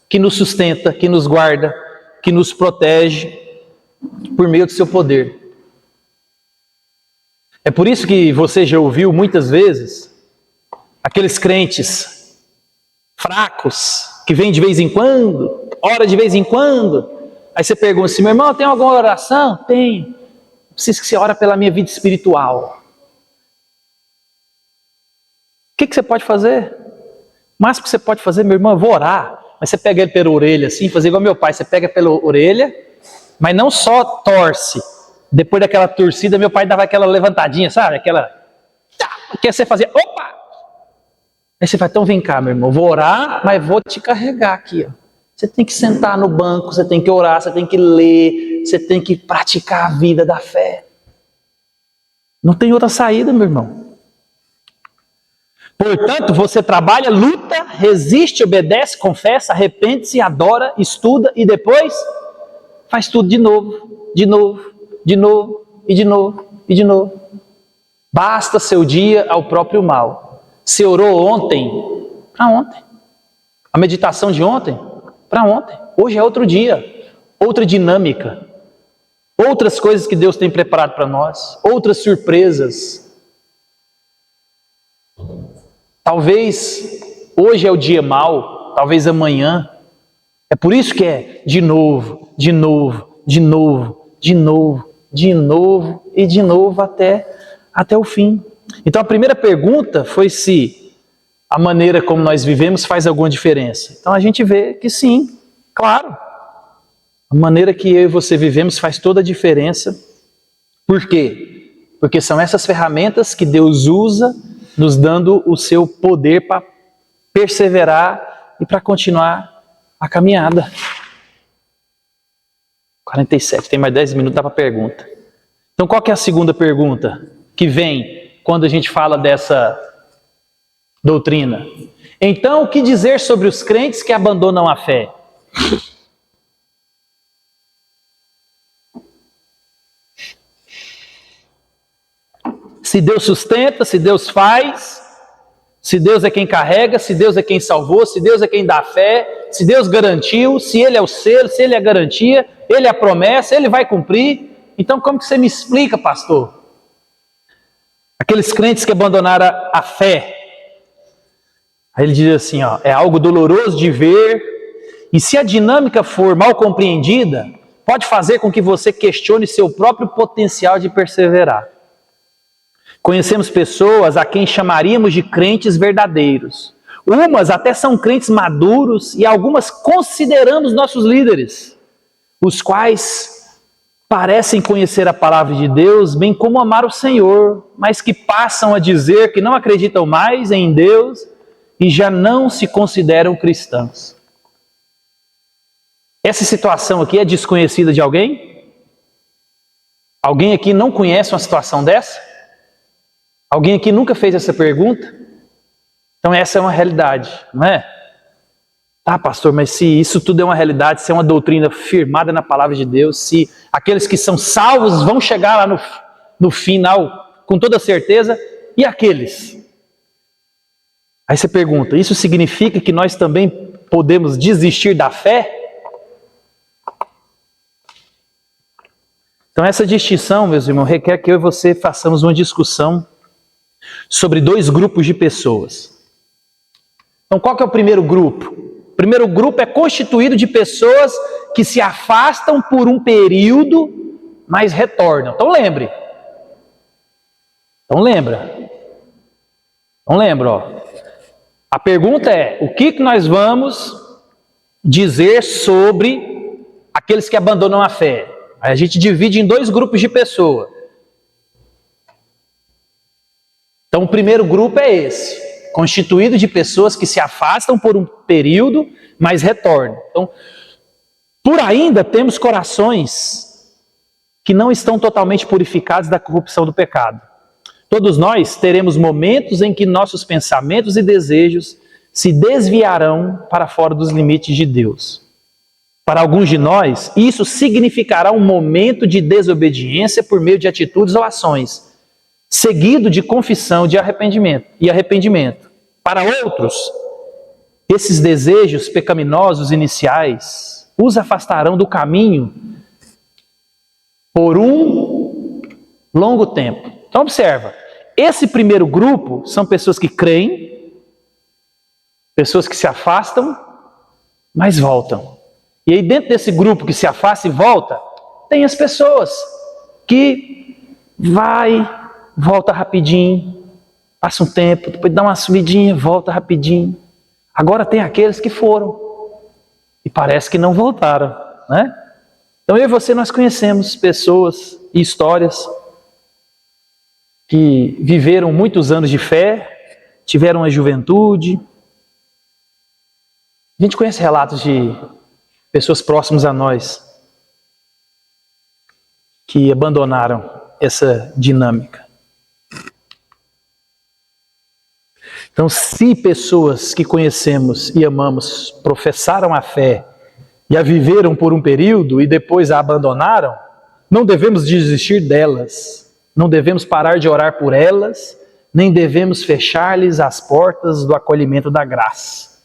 que nos sustenta, que nos guarda, que nos protege por meio do seu poder. É por isso que você já ouviu muitas vezes aqueles crentes fracos, que vêm de vez em quando, ora de vez em quando. Aí você pergunta assim: meu irmão, tem alguma oração? Tem. Preciso que você ore pela minha vida espiritual. O que você pode fazer? O máximo que você pode fazer, meu irmão, eu vou orar. Mas você pega ele pela orelha assim, fazer igual meu pai. Você pega pela orelha, mas não só torce. Depois daquela torcida, meu pai dava aquela levantadinha, sabe? Aquela... que você fazia, opa! Aí você vai, então vem cá, meu irmão, eu vou orar, mas vou te carregar aqui, ó. Você tem que sentar no banco, você tem que orar, você tem que ler, você tem que praticar a vida da fé. Não tem outra saída, meu irmão. Portanto, você trabalha, luta, resiste, obedece, confessa, arrepende-se, adora, estuda e depois faz tudo de novo, de novo, de novo e de novo e de novo. Basta seu dia ao próprio mal. Você orou ontem, para ontem. A meditação de ontem, para ontem. Hoje é outro dia, outra dinâmica, outras coisas que Deus tem preparado para nós, outras surpresas. Talvez hoje é o dia mau, talvez amanhã. É por isso que é de novo, de novo, de novo, de novo, de novo e de novo até o fim. Então a primeira pergunta foi se a maneira como nós vivemos faz alguma diferença. Então a gente vê que sim, claro. A maneira que eu e você vivemos faz toda a diferença. Por quê? Porque são essas ferramentas que Deus usa, nos dando o seu poder para perseverar e para continuar a caminhada. 47, tem mais 10 minutos, dá para pergunta. Então qual que é a segunda pergunta que vem quando a gente fala dessa doutrina? Então, o que dizer sobre os crentes que abandonam a fé? Se Deus sustenta, se Deus faz, se Deus é quem carrega, se Deus é quem salvou, se Deus é quem dá fé, se Deus garantiu, se Ele é o selo, se Ele é a garantia, Ele é a promessa, Ele vai cumprir. Então como que você me explica, pastor? Aqueles crentes que abandonaram a fé. Aí ele diz assim, ó, é algo doloroso de ver, e se a dinâmica for mal compreendida, pode fazer com que você questione seu próprio potencial de perseverar. Conhecemos pessoas a quem chamaríamos de crentes verdadeiros. Umas até são crentes maduros e algumas consideramos nossos líderes, os quais parecem conhecer a palavra de Deus, bem como amar o Senhor, mas que passam a dizer que não acreditam mais em Deus e já não se consideram cristãos. Essa situação aqui é desconhecida de alguém? Alguém aqui não conhece uma situação dessa? Alguém aqui nunca fez essa pergunta? Então essa é uma realidade, não é? Ah, pastor, mas se isso tudo é uma realidade, se é uma doutrina firmada na palavra de Deus, se aqueles que são salvos vão chegar lá no final com toda certeza, e aqueles? Aí você pergunta, isso significa que nós também podemos desistir da fé? Então essa distinção, meus irmãos, requer que eu e você façamos uma discussão sobre dois grupos de pessoas. Então qual que é o primeiro grupo? O primeiro grupo é constituído de pessoas que se afastam por um período, mas retornam. Então lembre. Então lembra, ó. A pergunta é, o que nós vamos dizer sobre aqueles que abandonam a fé? Aí a gente divide em dois grupos de pessoas. Então o primeiro grupo é esse, constituído de pessoas que se afastam por um período, mas retornam. Então, por ainda temos corações que não estão totalmente purificados da corrupção do pecado. Todos nós teremos momentos em que nossos pensamentos e desejos se desviarão para fora dos limites de Deus. Para alguns de nós, isso significará um momento de desobediência por meio de atitudes ou ações, seguido de confissão de arrependimento. Para outros, esses desejos pecaminosos iniciais os afastarão do caminho por um longo tempo. Então observa, esse primeiro grupo são pessoas que creem, pessoas que se afastam, mas voltam. E aí dentro desse grupo que se afasta e volta, tem as pessoas que volta rapidinho, passa um tempo, depois dá uma sumidinha, volta rapidinho. Agora tem aqueles que foram e parece que não voltaram, né? Então eu e você, nós conhecemos pessoas e histórias que viveram muitos anos de fé, tiveram a juventude. A gente conhece relatos de pessoas próximas a nós que abandonaram essa dinâmica. Então, se pessoas que conhecemos e amamos professaram a fé e a viveram por um período e depois a abandonaram, não devemos desistir delas, não devemos parar de orar por elas, nem devemos fechar-lhes as portas do acolhimento da graça.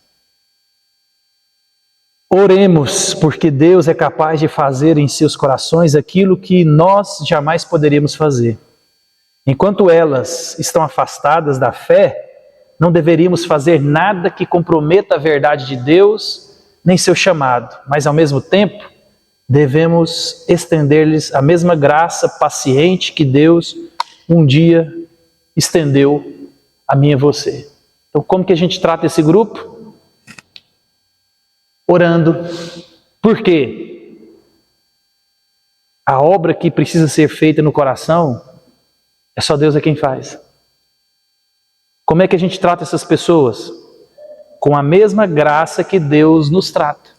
Oremos, porque Deus é capaz de fazer em seus corações aquilo que nós jamais poderíamos fazer. Enquanto elas estão afastadas da fé, não deveríamos fazer nada que comprometa a verdade de Deus, nem seu chamado, mas ao mesmo tempo, devemos estender-lhes a mesma graça paciente que Deus um dia estendeu a mim e a você. Então, como que a gente trata esse grupo? Orando. Por quê? A obra que precisa ser feita no coração, é só Deus quem faz. Como é que a gente trata essas pessoas? Com a mesma graça que Deus nos trata.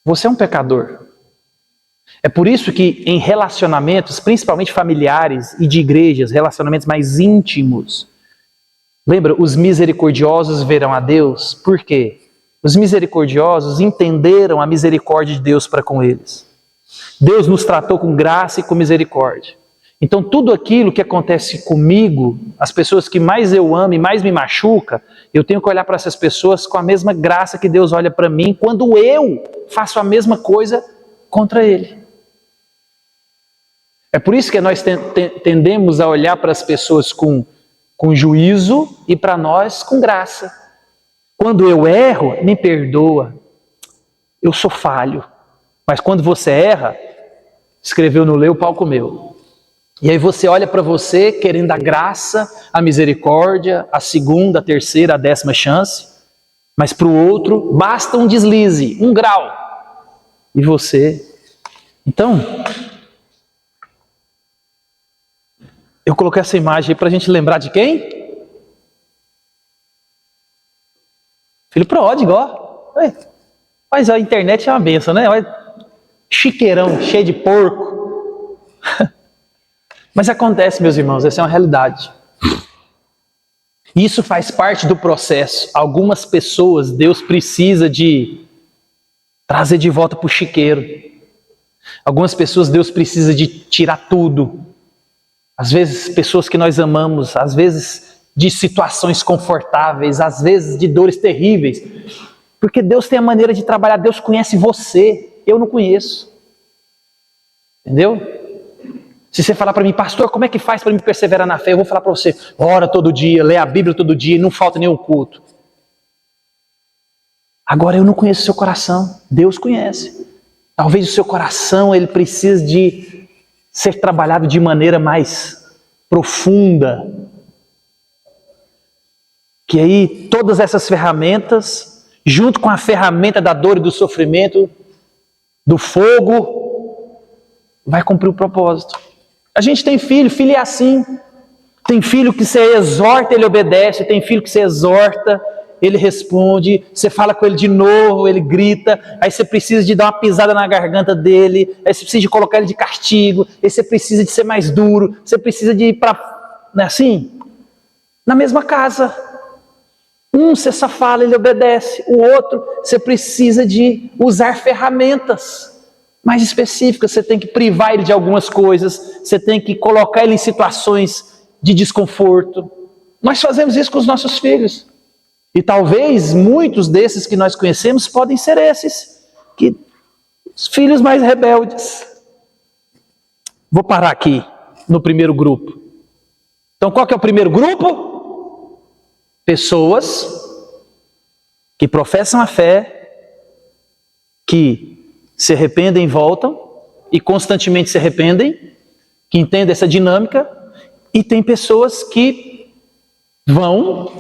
Você é um pecador. É por isso que em relacionamentos, principalmente familiares e de igrejas, relacionamentos mais íntimos, lembra, os misericordiosos verão a Deus. Por quê? Os misericordiosos entenderam a misericórdia de Deus para com eles. Deus nos tratou com graça e com misericórdia. Então tudo aquilo que acontece comigo, as pessoas que mais eu amo e mais me machuca, eu tenho que olhar para essas pessoas com a mesma graça que Deus olha para mim quando eu faço a mesma coisa contra Ele. É por isso que nós tendemos a olhar para as pessoas com juízo e para nós com graça. Quando eu erro, me perdoa. Eu sou falho. Mas quando você erra, escreveu no leu, o pau comeu. E aí você olha para você querendo a graça, a misericórdia, a segunda, a terceira, a 10ª chance. Mas para o outro, basta um deslize, 1 grau. E você... Então, eu coloquei essa imagem aí para a gente lembrar de quem? Filho pródigo, ó. Mas a internet é uma benção, né? Chiqueirão, cheio de porco. Mas acontece, meus irmãos, essa é uma realidade. Isso faz parte do processo. Algumas pessoas, Deus precisa de trazer de volta para o chiqueiro. Algumas pessoas, Deus precisa de tirar tudo. Às vezes, pessoas que nós amamos, às vezes de situações confortáveis, às vezes de dores terríveis. Porque Deus tem a maneira de trabalhar, Deus conhece você, eu não conheço. Entendeu? Se você falar para mim, pastor, como é que faz para me perseverar na fé? Eu vou falar para você, ora todo dia, lê a Bíblia todo dia e não falta nenhum culto. Agora eu não conheço o seu coração, Deus conhece. Talvez o seu coração ele precise de ser trabalhado de maneira mais profunda. Que aí todas essas ferramentas, junto com a ferramenta da dor e do sofrimento, do fogo, vai cumprir o propósito. A gente tem filho, filho é assim. Tem filho que você exorta, ele obedece. Tem filho que você exorta, ele responde. Você fala com ele de novo, ele grita. Aí você precisa de dar uma pisada na garganta dele. Aí você precisa de colocar ele de castigo. Aí você precisa de ser mais duro. Você precisa de ir para Não é assim? Na mesma casa. Um, você só fala, ele obedece. O outro, você precisa de usar ferramentas mais específicas. Você tem que privar ele de algumas coisas. Você tem que colocar ele em situações de desconforto. Nós fazemos isso com os nossos filhos. E talvez muitos desses que nós conhecemos podem ser esses. Os filhos mais rebeldes. Vou parar aqui no primeiro grupo. Então qual que é o primeiro grupo? Pessoas que professam a fé, que se arrependem e voltam, e constantemente se arrependem, que entendem essa dinâmica, e tem pessoas que vão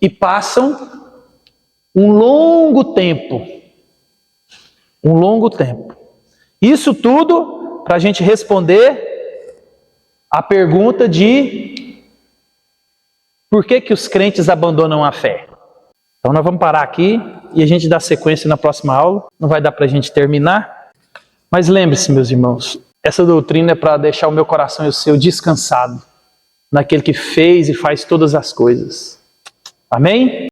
e passam um longo tempo. Isso tudo para a gente responder a pergunta de por que os crentes abandonam a fé. Então nós vamos parar aqui e a gente dá sequência na próxima aula. Não vai dar para a gente terminar. Mas lembre-se, meus irmãos, essa doutrina é para deixar o meu coração e o seu descansado naquele que fez e faz todas as coisas. Amém?